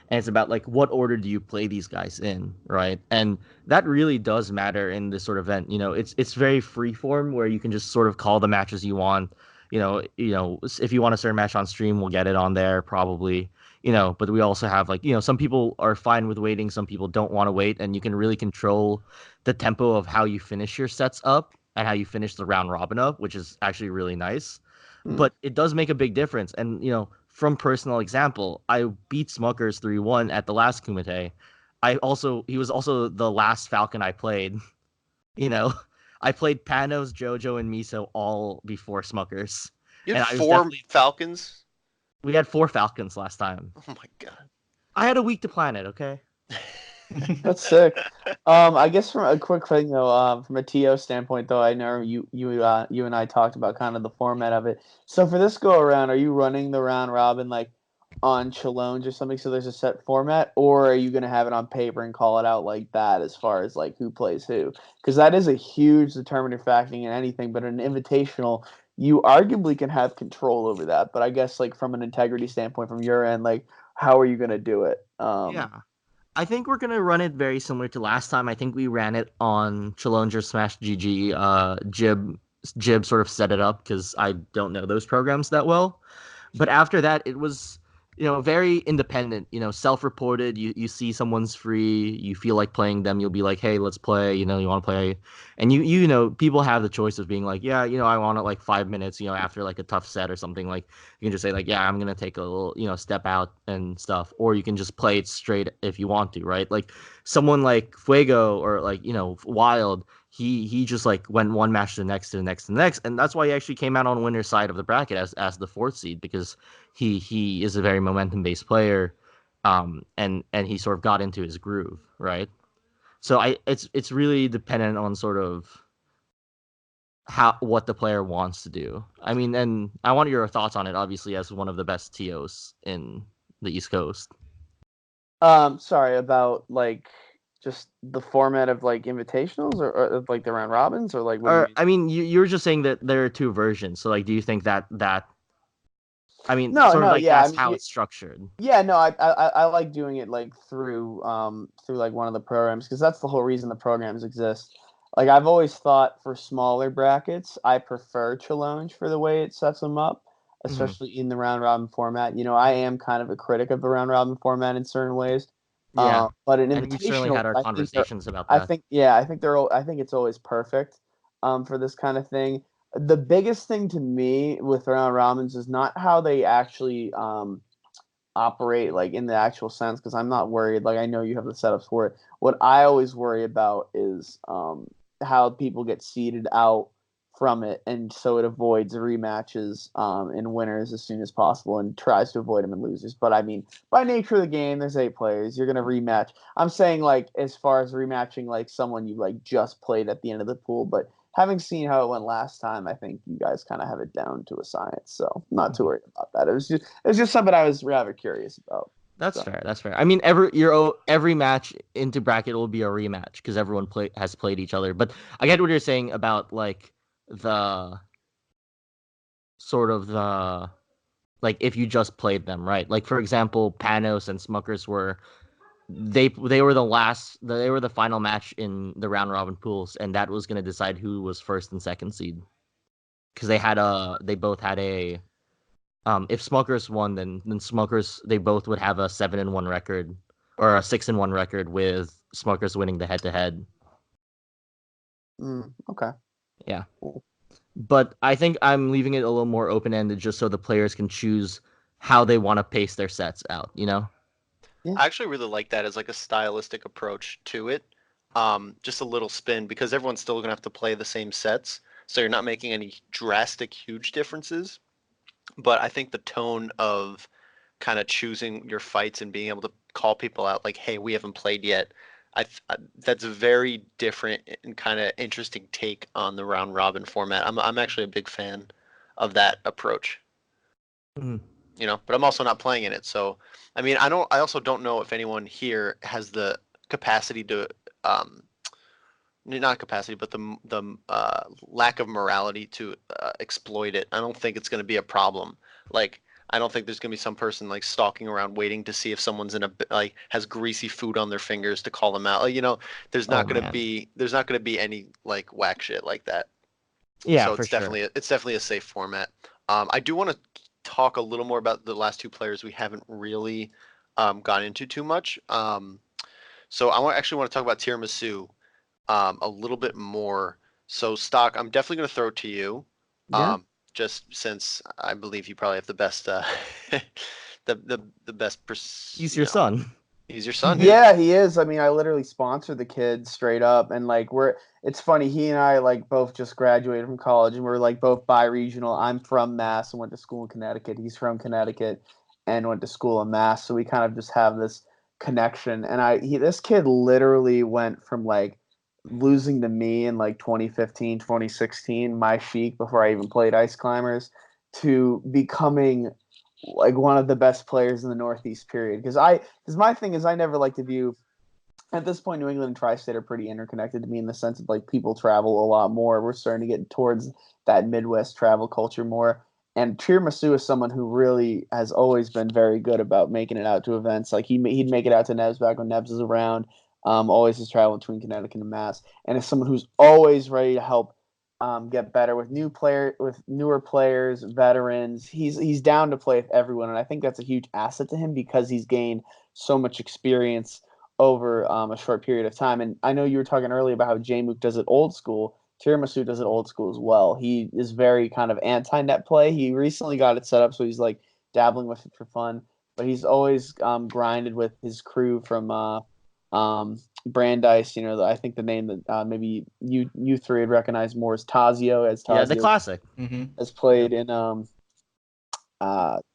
And it's about what order do you play these guys in, right? And that really does matter in this sort of event. It's very free form where you can just sort of call the matches you want. If you want a certain match on stream, we'll get it on there probably. But we also have some people are fine with waiting, some people don't want to wait, and you can really control the tempo of how you finish your sets up and how you finish the round robin up, which is actually really nice. But it does make a big difference. And from personal example, I beat Smuckers 3-1 at the last Kumite. He was also the last Falcon I played. I played Panos, Jojo, and Miso all before Smuckers. You And had I was 4 Falcons? We had 4 Falcons last time. Oh my god. I had a week to plan it, okay? That's sick. I guess from a quick thing though, from a TO standpoint though, I know you and I talked about kind of the format of it. So for this go around, are you running the round robin on Chalones or something, so there's a set format, or are you gonna have it on paper and call it out like that as far as who plays who? Because that is a huge determinative factor in anything, but an invitational, you arguably can have control over that. But I guess from an integrity standpoint from your end, how are you gonna do it? Yeah. I think we're gonna run it very similar to last time. I think we ran it on Challenger Smash GG. Jib sort of set it up because I don't know those programs that well. But after that, it was very independent, self-reported. You see someone's free, you feel like playing them, you'll be like, hey, let's play, you want to play. And people have the choice of being like, yeah, I want it like 5 minutes, after like a tough set or something. Like you can just say like, yeah, I'm going to take a little, step out and stuff. Or you can just play it straight if you want to, right? Like someone like Fuego or like, Wild, he just like went one match to the next to the next to the next, and that's why he actually came out on winner's side of the bracket as the fourth seed, because he is a very momentum based player, and he sort of got into his groove, right? So it's really dependent on sort of what the player wants to do. I mean, and I want your thoughts on it, obviously, as one of the best TOs in the East Coast. Sorry about like just the format of like invitationals or like the round robins or like what do you mean? I mean, you were just saying that there are two versions. So like, do you think that I mean, No, sort of no, like yeah. I that's mean, how it's structured. yeah, no, I like doing it like through like one of the programs, because that's the whole reason the programs exist. Like I've always thought for smaller brackets, I prefer Challenge for the way it sets them up, Mhm. especially in the round robin format. I am kind of a critic of the round robin format in certain ways. Yeah, But an and we've certainly had invitational, our conversations about I that. think, yeah, I think it's always perfect for this kind of thing. The biggest thing to me with round robins is not how they actually operate like in the actual sense, because I'm not worried. Like I know you have the setups for it. What I always worry about is how people get seeded out from it, and so it avoids rematches and winners as soon as possible, and tries to avoid them in losers. But I mean, by nature of the game, there's 8 players. You're gonna rematch. I'm saying like as far as rematching like someone you like just played at the end of the pool, but having seen how it went last time, I think you guys kind of have it down to a science. So I'm not too worried about that. It was just something I was rather curious about. That's So. fair. That's fair. I mean, every match into bracket will be a rematch because everyone has played each other. But I get what you're saying about like the sort of the like if you just played them, right? Like for example, Panos and Smuckers they were they were the final match in the round robin pools, and that was going to decide who was first and second seed, because they both had a if Smokers won, then Smokers, they both would have a 7-1 record or a 6-1 record, with Smokers winning the head to head. Okay. Yeah. Cool. But I think I'm leaving it a little more open ended just so the players can choose how they want to pace their sets out, Yeah. I actually really like that as like a stylistic approach to it. Just a little spin, because everyone's still gonna have to play the same sets, so you're not making any drastic, huge differences. But I think the tone of kind of choosing your fights and being able to call people out like, "Hey, we haven't played yet." That's a very different and kind of interesting take on the round robin format. I'm actually a big fan of that approach. Mhm. But I'm also not playing in it, so I mean, I also don't know if anyone here has the capacity to um not capacity, but the lack of morality to exploit it. I don't think it's going to be a problem. Like, I don't think there's going to be some person like stalking around waiting to see if someone's like has greasy food on their fingers to call them out. Like, Oh man. there's not going to be any like whack shit like that. Yeah, So for sure. it's definitely a safe format. I do want to talk a little more about the last two players we haven't really gone into too much. So actually want to talk about Tiramisu a little bit more. So Stoc, I'm definitely going to throw it to you, Yeah. just since I believe you probably have the best, the best, He's your son. he's your son. Yeah, he is. I mean, I literally sponsored the kid straight up, and like it's funny. He and I like both just graduated from college, and we're like both bi-regional. I'm from Mass and went to school in Connecticut. He's from Connecticut and went to school in Mass, so we kind of just have this connection. And this kid literally went from like losing to me in like 2015, 2016, my chic before I even played Ice Climbers, to becoming like one of the best players in the Northeast period. Because my thing is I never like to view, at this point, New England and Tri-State are pretty interconnected to me in the sense of like people travel a lot more. We're starting to get towards that Midwest travel culture more. And Tiramisu is someone who really has always been very good about making it out to events. Like he'd make it out to Nebs back when Nebs was around. Always has traveled between Connecticut and Mass, and is someone who's always ready to help get better with newer players, veterans. He's down to play with everyone, and I think that's a huge asset to him because he's gained so much experience over a short period of time. And I know you were talking earlier about how Jmook does it old school. Tiramisu does it old school as well. He is very kind of anti-net play. He recently got it set up so he's like dabbling with it for fun, but he's always grinded with his crew from Brandeis. I think the name that maybe you three would recognize more is Tazio, as Yeah, the Tazio classic. has played in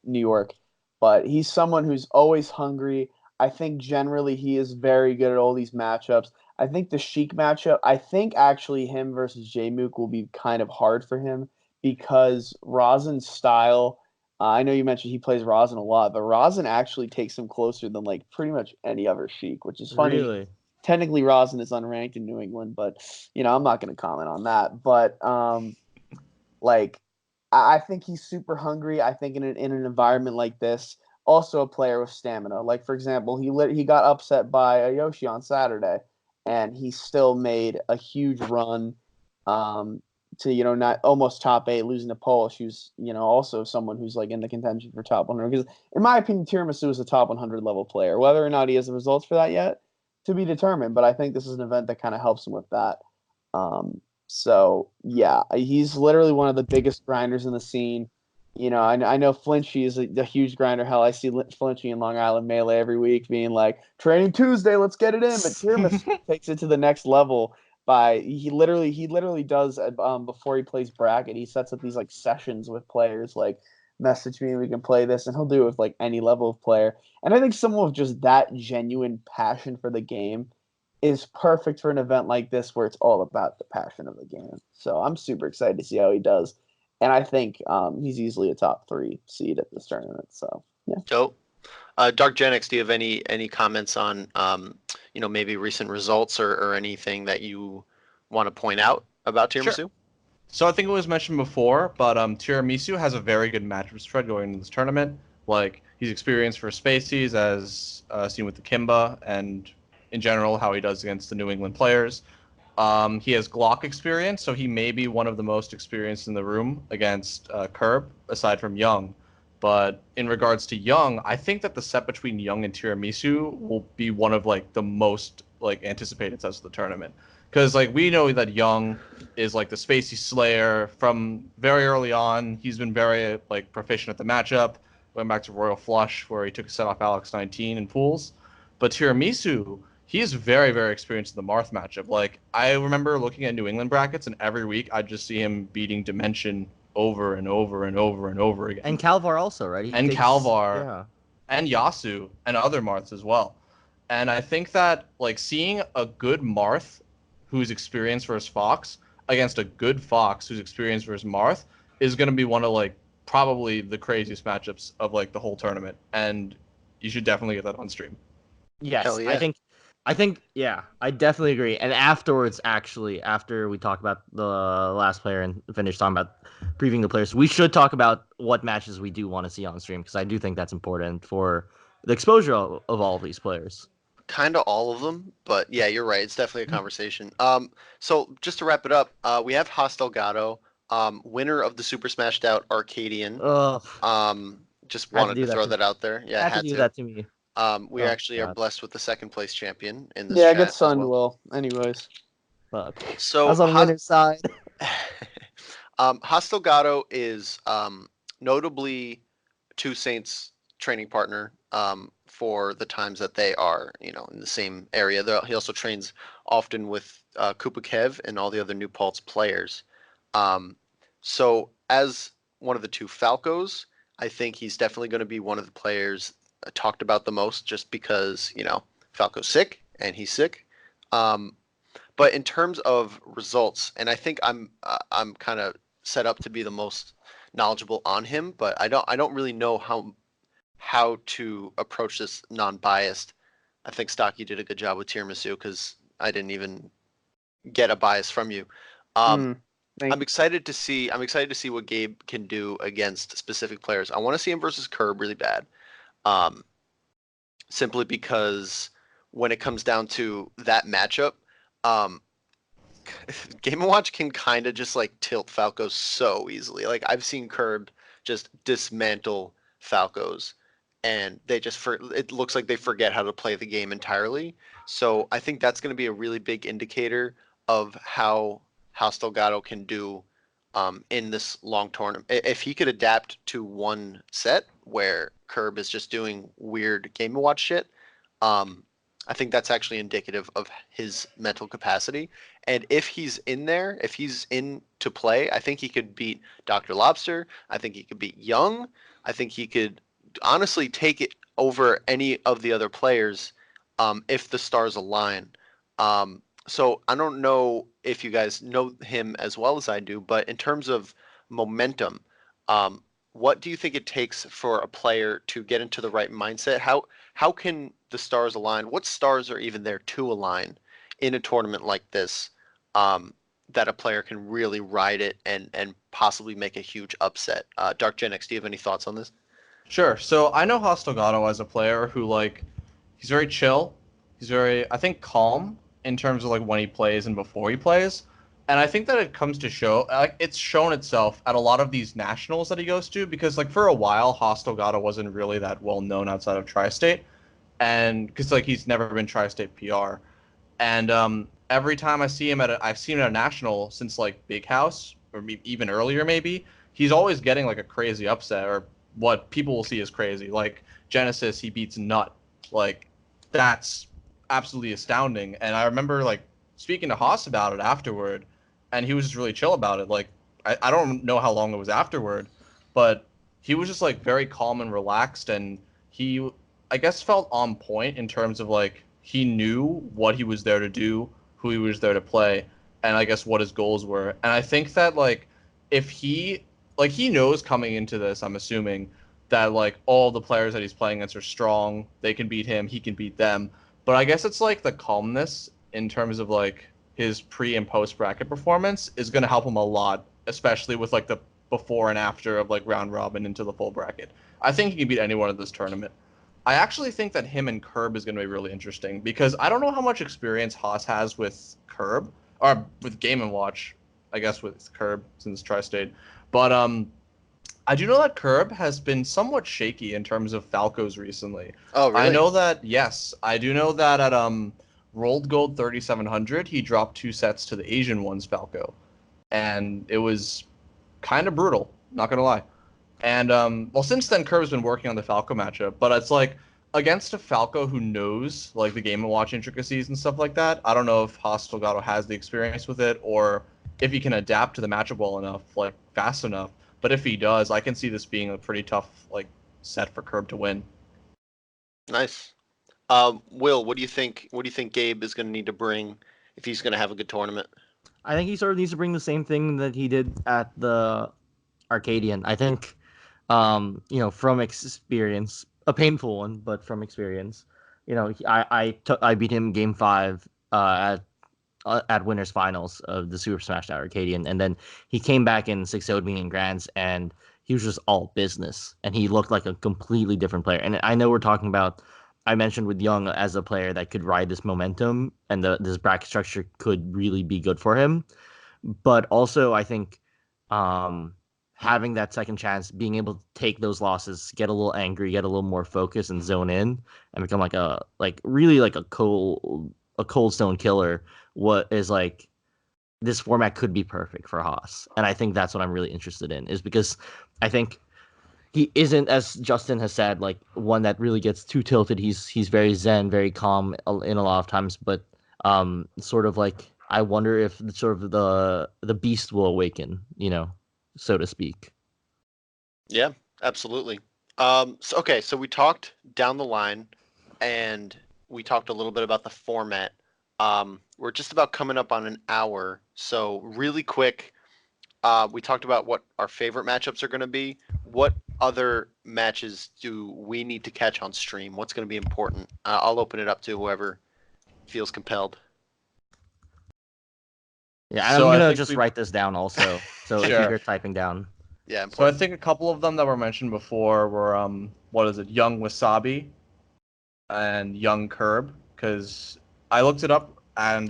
New York. But he's someone who's always hungry. I think generally he is very good at all these matchups. I think the Sheik matchup, I think actually him versus Jmook will be kind of hard for him because Rosin's style. I know you mentioned he plays Rosin a lot, but Rosin actually takes him closer than like pretty much any other Sheik, which is funny. Really? Technically, Rosin is unranked in New England, but I'm not going to comment on that. But like, I think he's super hungry. I think in an environment like this, also a player with stamina. Like for example, he got upset by a Yoshi on Saturday, and he still made a huge run to not almost top 8, losing to Polish, who's also someone who's like in the contention for top 100. Because in my opinion, Tiramisu is a top 100 level player. Whether or not he has the results for that yet, to be determined. But I think this is an event that kind of helps him with that. So yeah, he's literally one of the biggest grinders in the scene. I know Fliinchy is a huge grinder. Hell, I see Fliinchy in Long Island Melee every week being like, training Tuesday, let's get it in. But Tiramisu takes it to the next level by he literally does before he plays bracket, he sets up these like sessions with players like message me, we can play this, and he'll do it with like any level of player. And I think someone with just that genuine passion for the game is perfect for an event like this where it's all about the passion of the game. So I'm super excited to see how he does. And I think he's easily a top 3 seed at this tournament. So yeah. Dope. DarkGenex, do you have any comments on maybe recent results or anything that you want to point out about Tiramisu? Sure. So I think it was mentioned before, but Tiramisu has a very good matchup spread going into this tournament. Like he's experienced for Spacies, as seen with the Kimba, and in general how he does against the New England players. He has Glock experience, so he may be one of the most experienced in the room against Qerb, aside from Young. But in regards to Young, I think that the set between Young and Tiramisu will be one of like the most like anticipated sets of the tournament. Because like we know that Young is like the Spacey Slayer from very early on. He's been very like proficient at the matchup, going back to Royal Flush where he took a set off Alex 19 in pools. But Tiramisu, he is very, very experienced in the Marth matchup. Like I remember looking at New England brackets, and every week I'd just see him beating Dimension over and over and over and over again. And Calvar also, right? And Calvar, and Yasu, and other Marths as well. And I think that like seeing a good Marth who's experienced versus Fox against a good Fox who's experienced versus Marth is going to be one of like probably the craziest matchups of like the whole tournament. And you should definitely get that on stream. Yes, Hell yeah. I think, yeah, I definitely agree. And afterwards, actually, after we talk about the last player and finish talking about previewing the players, we should talk about what matches we do want to see on stream, because I do think that's important for the exposure of all of these players. Kind of all of them, but yeah, you're right. It's definitely a conversation. So just to wrap it up, we have Delgato, winner of the Super Smashed Out Arcadian. Just wanted to throw that out there. Yeah, had to do that to me. We actually are blessed with the second place champion in this. Yeah, chat good as son, well. Will. Anyways, Fuck. So I was on winner's side. Delgato is notably Two Saints training partner for the times that they are, in the same area. He also trains often with Koopa Kev and all the other New Paltz players. So as one of the two Falcos, I think he's definitely going to be one of the players talked about the most, just because Falco's sick and he's sick. But in terms of results, and I think I'm kind of set up to be the most knowledgeable on him, but I don't really know how to approach this non-biased. I think Stoc, you did a good job with Tiramisu because I didn't even get a bias from you. I'm excited to see what Gabe can do against specific players. I want to see him versus Qerb really bad. Simply because when it comes down to that matchup, Game & Watch can kind of just like tilt Falcos so easily. Like I've seen Qerb just dismantle Falcos, and they just it looks like they forget how to play the game entirely. So I think that's going to be a really big indicator of how Delgato can do in this long tournament. If he could adapt to one set where Qerb is just doing weird Game & Watch shit, I think that's actually indicative of his mental capacity. And if he's in there, if he's in to play, I think he could beat Dr. Lobster. I think he could beat Young. I think he could honestly take it over any of the other players if the stars align. So I don't know if you guys know him as well as I do, but in terms of momentum, what do you think it takes for a player to get into the right mindset? How can the stars align? What stars are even there to align in a tournament like this, that a player can really ride it and possibly make a huge upset? DarkGenex, do you have any thoughts on this? Sure. So I know Hostogano as a player who, like, he's very chill. He's very, I think, calm in terms of like when he plays and before he plays. And I think that it comes to show, like, it's shown itself at a lot of these nationals that he goes to, because like for a while, Hostogano wasn't really that well known outside of Tri-State, and because like he's never been Tri-State PR. And every time I see him I've seen him at a national since like Big House or even earlier maybe. He's always getting like a crazy upset, or what people will see as crazy. Like Genesis, he beats Nut. Like that's absolutely astounding. And I remember like speaking to Haas about it afterward, and he was just really chill about it. Like I don't know how long it was afterward, but he was just like very calm and relaxed, and he, I guess, felt on point in terms of like he knew what he was there to do, who he was there to play, and I guess what his goals were. And I think that like if he knows coming into this, I'm assuming that like all the players that he's playing against are strong. They can beat him, he can beat them. But I guess it's like the calmness in terms of like his pre and post bracket performance is going to help him a lot, especially with like the before and after of like round robin into the full bracket. I think he can beat anyone in this tournament. I actually think that him and Qerb is going to be really interesting, because I don't know how much experience Haas has with Qerb, or with Game & Watch, I guess, with Qerb since Tri-State. But I do know that Qerb has been somewhat shaky in terms of Falcos recently. Oh, really? I know that, yes. I do know that at Rolled Gold 3700, he dropped 2 sets to the Asian ones Falco. And it was kind of brutal, not going to lie. And, well, since then, Qerb's been working on the Falco matchup, but it's like, against a Falco who knows, like, the Game & Watch intricacies and stuff like that, I don't know if Delgato has the experience with it, or if he can adapt to the matchup well enough, like, fast enough. But if he does, I can see this being a pretty tough, like, set for Qerb to win. Nice. Will, what do you think? What do you think Gabe is going to need to bring if he's going to have a good tournament? I think he sort of needs to bring the same thing that he did at the Arcadian. I think, from experience, a painful one, but from experience, I beat him game 5 at winners finals of the Super Smash Tower Arcadian, and then he came back and 6-0'd me in Grands, and he was just all business, and he looked like a completely different player. And I know we're talking about, I mentioned with Young as a player that could ride this momentum, and this bracket structure could really be good for him. But also, I think having that second chance, being able to take those losses, get a little angry, get a little more focused, and zone in, and become really a cold stone killer. What is like, this format could be perfect for Haas, and I think that's what I'm really interested in, is because I think he isn't, as Justin has said, like one that really gets too tilted. He's very zen, very calm in a lot of times, but sort of like, I wonder if sort of the beast will awaken, so to speak. Yeah, absolutely. So we talked down the line, and we talked a little bit about the format. We're just about coming up on an hour, so really quick, we talked about what our favorite matchups are going to be. What other matches do we need to catch on stream? What's going to be important? I'll open it up to whoever feels compelled. Yeah, I'm So going to just write this down also, so Sure. if you're typing down. Yeah, So I important. think a couple of them that were mentioned before were, Young Wassabi and Young Qerb, because I looked it up and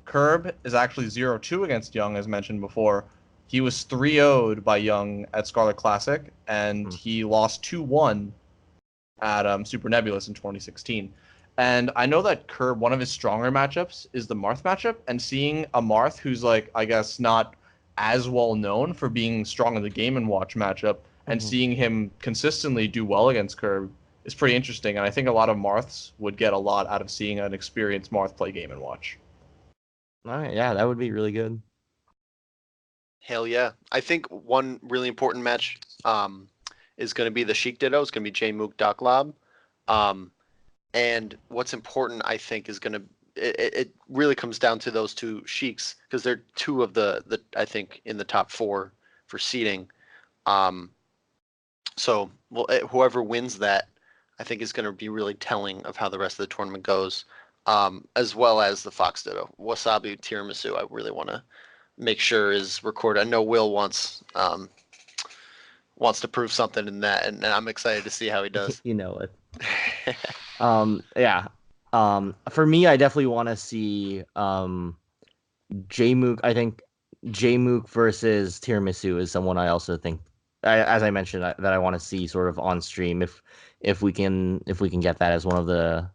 Qerb is actually 0-2 against Young, as mentioned before. He was 3-0'd by Young at Scarlet Classic, and he lost 2-1 at Super Nebulous in 2016. And I know that Qerb, one of his stronger matchups is the Marth matchup, and seeing a Marth who's like, I guess, not as well known for being strong in the Game & Watch matchup, and seeing him consistently do well against Qerb is pretty interesting. And I think a lot of Marths would get a lot out of seeing an experienced Marth play Game & Watch. All right, yeah, that would be really good. Hell yeah. I think one really important match is going to be the Sheik Ditto. It's going to be Jmook Doc and what's important, I think, is going to it really comes down to those two Sheiks because they're two of the I think in the top 4 for seeding. So whoever wins that, I think is going to be really telling of how the rest of the tournament goes, as well as the Fox Ditto. Wassabi Tiramisu, I really want to make sure is recorded. I know Will wants to prove something in that, and I'm excited to see how he does. You know it. Yeah. For me, I definitely want to see Jmook. I think Jmook versus Tiramisu is someone I also think, as I mentioned, that I want to see sort of on stream if we can get that as one of the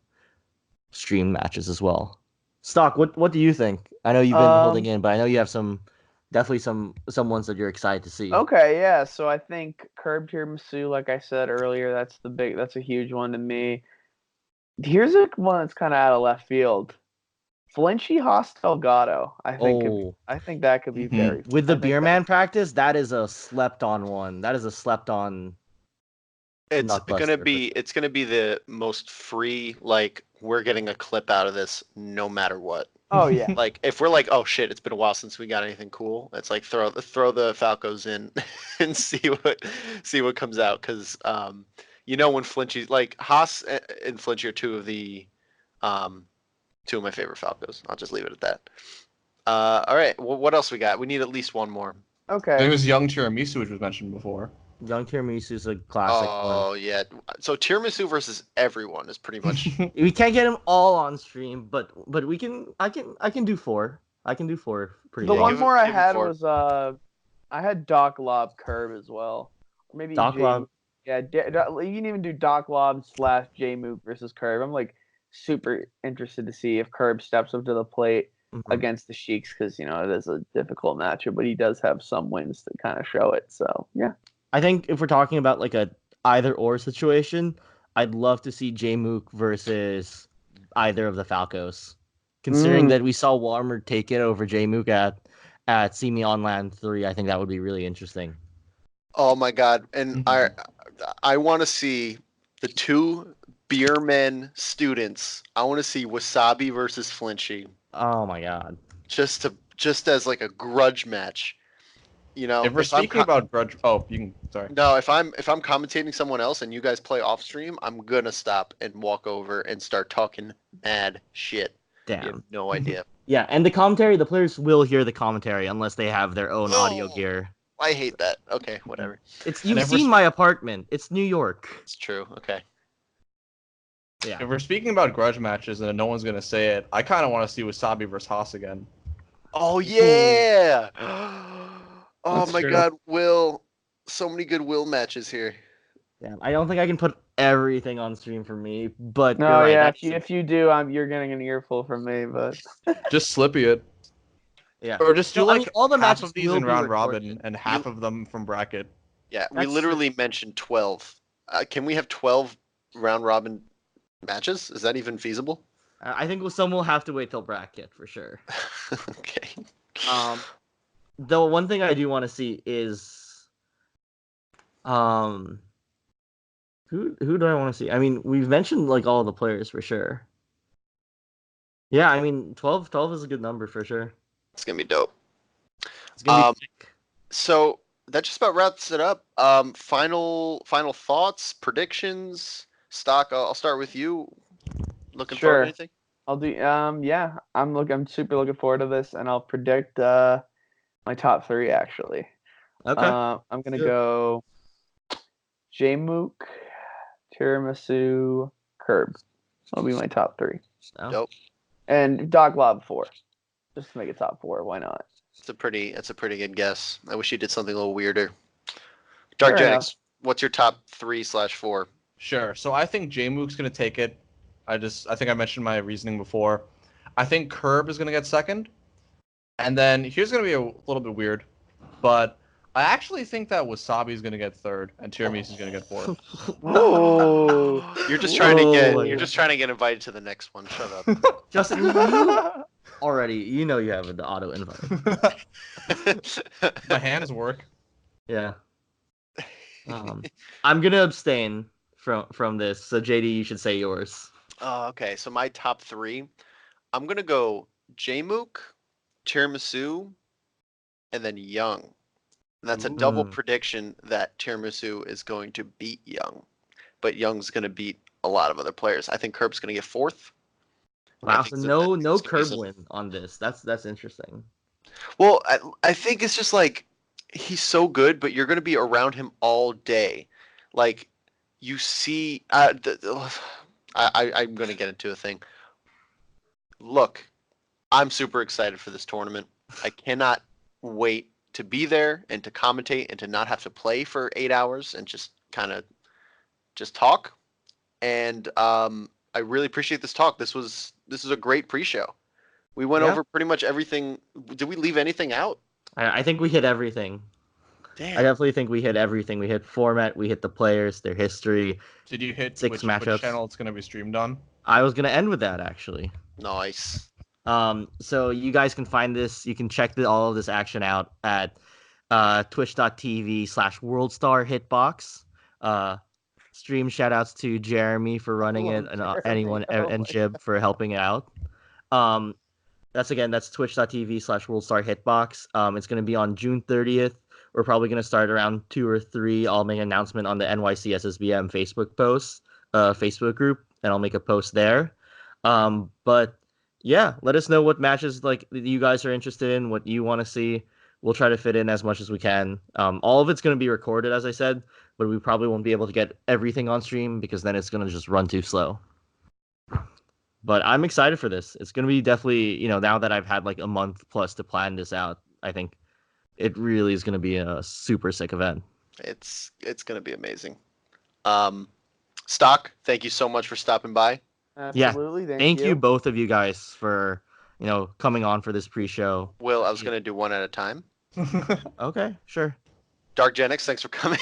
stream matches as well. Stoc, what do you think? I know you've been holding in, but I know you have definitely some ones that you're excited to see. Okay, yeah. So I think Qerb Tiramisu, like I said earlier, that's a huge one to me. Here's one that's kind of out of left field. Fliinchy Delgato. I think that could be very with the beer man practice. That is a slept on one. That is a slept on. It's gonna be the most free. Like we're getting a clip out of this no matter what. Oh yeah. Like if we're like, oh shit, it's been a while since we got anything cool. It's like throw the Falcos in and see what comes out because when Fliinchy like Haas and Fliinchy are two of my favorite Falcos. I'll just leave it at that. All right, what else we got? We need at least one more. Okay. There was Young Tiramisu, which was mentioned before. Young Tiramisu is a classic one. Oh yeah, so Tiramisu versus everyone is pretty much. We can't get them all on stream, but we can. I can do 4. I can do 4 pretty. The well. one more I had was I had Doc Lob Qerb as well, or maybe Doc Lob. Yeah, you can even do Doc Lob / Jmook versus Qerb. I'm like super interested to see if Qerb steps up to the plate against the Sheiks because it is a difficult matchup, but he does have some wins to kind of show it. So yeah. I think if we're talking about like a either or situation, I'd love to see Jmook versus either of the Falcos. Considering that we saw Warmer take it over Jmook at See Me on Land 3, I think that would be really interesting. Oh my god! And I want to see the two Beermen students. I want to see Wassabi versus Fliinchy. Oh my god! Just as like a grudge match. If we're speaking about grudge, you can. Sorry. No, if I'm commentating someone else and you guys play off stream, I'm gonna stop and walk over and start talking mad shit. Damn. You have no idea. Yeah, and the players will hear the commentary unless they have their own audio gear. I hate that. Okay, whatever. You've seen my apartment. It's New York. It's true. Okay. Yeah. If we're speaking about grudge matches and no one's gonna say it, I kind of want to see Wassabi versus Haas again. Oh yeah. Oh That's my true. god, Will. So many good Will matches here. Yeah, I don't think I can put everything on stream for me, but No, you're right, yeah, if you do, you're getting an earful from me, but Just Slippy it. Yeah. Or just do all the half matches of these will in be round recorded. robin and half of them from bracket. Yeah, we That's literally mentioned 12. Can we have 12 round robin matches? Is that even feasible? I think some will have to wait till bracket for sure. Okay. The one thing I do want to see is, who do I want to see? I mean, we've mentioned like all the players for sure. Yeah, I mean, 12 is a good number for sure. It's gonna be dope. It's gonna be sick. So that just about wraps it up. Final thoughts, predictions. Stoc, I'll start with you. Looking forward to anything? I'll do. Yeah, I'm super looking forward to this, and I'll predict my top 3 actually. Okay. I'm gonna go Jmook, Tiramisu, Qerb. That'll be my top 3. Dope. And Doc Lob 4. Just to make it top 4. Why not? It's a pretty good guess. I wish you did something a little weirder. Fair enough. DarkGenex, what's your top 3/4? Sure. So I think Jmook's going to take it. I think I mentioned my reasoning before. I think Qerb is going to get second. And then here's going to be a little bit weird, but I actually think that Wassabi is going to get third and Tiramisu is going to get fourth. Whoa. You're just trying to get Whoa. you're just trying to get invited to the next one. Shut up. Justin, you already, you have the auto invite. My hands work. Yeah. I'm gonna abstain from this. So JD, you should say yours. Okay, so my top 3, I'm gonna go Jmook, Tiramisu, and then Young. And that's a double Ooh. prediction that Tiramisu is going to beat Young, but Young's gonna beat a lot of other players. I think Qerb's gonna get 4th. Wow, think so that- no I think it's gonna be Qerb some- win on this. That's interesting. Well, I think it's just like he's so good, but you're going to be around him all day. Like you see, I'm going to get into a thing. Look, I'm super excited for this tournament. I cannot wait to be there and to commentate and to not have to play for 8 hours and just kind of just talk. And I really appreciate this talk. This was a great pre-show. We went Yeah. over pretty much everything. Did we leave anything out? I think we hit everything. Damn. I definitely think we hit everything. We hit format, we hit the players, their history. Did you hit 6 which matchups. channel it's going to be streamed on? I was gonna end with that actually. Nice. So you guys can find this. You can check all of this action out at twitch.tv/worldstar hitbox. Stream shoutouts to Jeremy for running it and Jeremy. anyone Oh and my Qerb for helping out. That's twitch.tv/worldstar hitbox. It's going to be on June 30th. We're probably going to start around 2 or 3. I'll make an announcement on the NYC SSBM Facebook group, and I'll make a post there. But yeah, let us know what matches like you guys are interested in, what you want to see. We'll try to fit in as much as we can. All of it's going to be recorded, as I said, but we probably won't be able to get everything on stream because then it's going to just run too slow. But I'm excited for this. It's going to be definitely, now that I've had like a month plus to plan this out, I think it really is going to be a super sick event. It's going to be amazing. Stoc, thank you so much for stopping by. Absolutely. Thank you both of you guys for, coming on for this pre-show. Will, I was going to do one at a time. Okay, sure. DarkGenex, thanks for coming.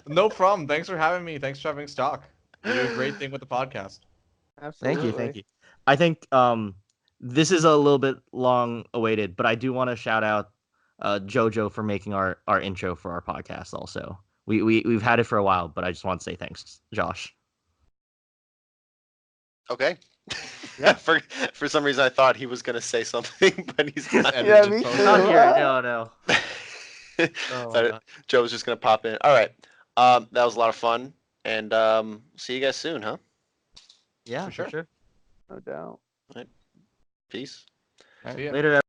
No problem. Thanks for having me. Thanks for having Stoc. You do a great thing with the podcast. Absolutely. Thank you. I think this is a little bit long awaited, but I do want to shout out Jojo for making our intro for our podcast also. We've had it for a while, but I just want to say thanks, Josh. Okay. Yeah. For some reason, I thought he was going to say something, but he's not. Yeah, me too. Not here. No. Oh, Thought God. Joe was just going to pop in. All right. That was a lot of fun. And see you guys soon, huh? Yeah, For sure. for sure. No doubt. Peace. See ya. Later,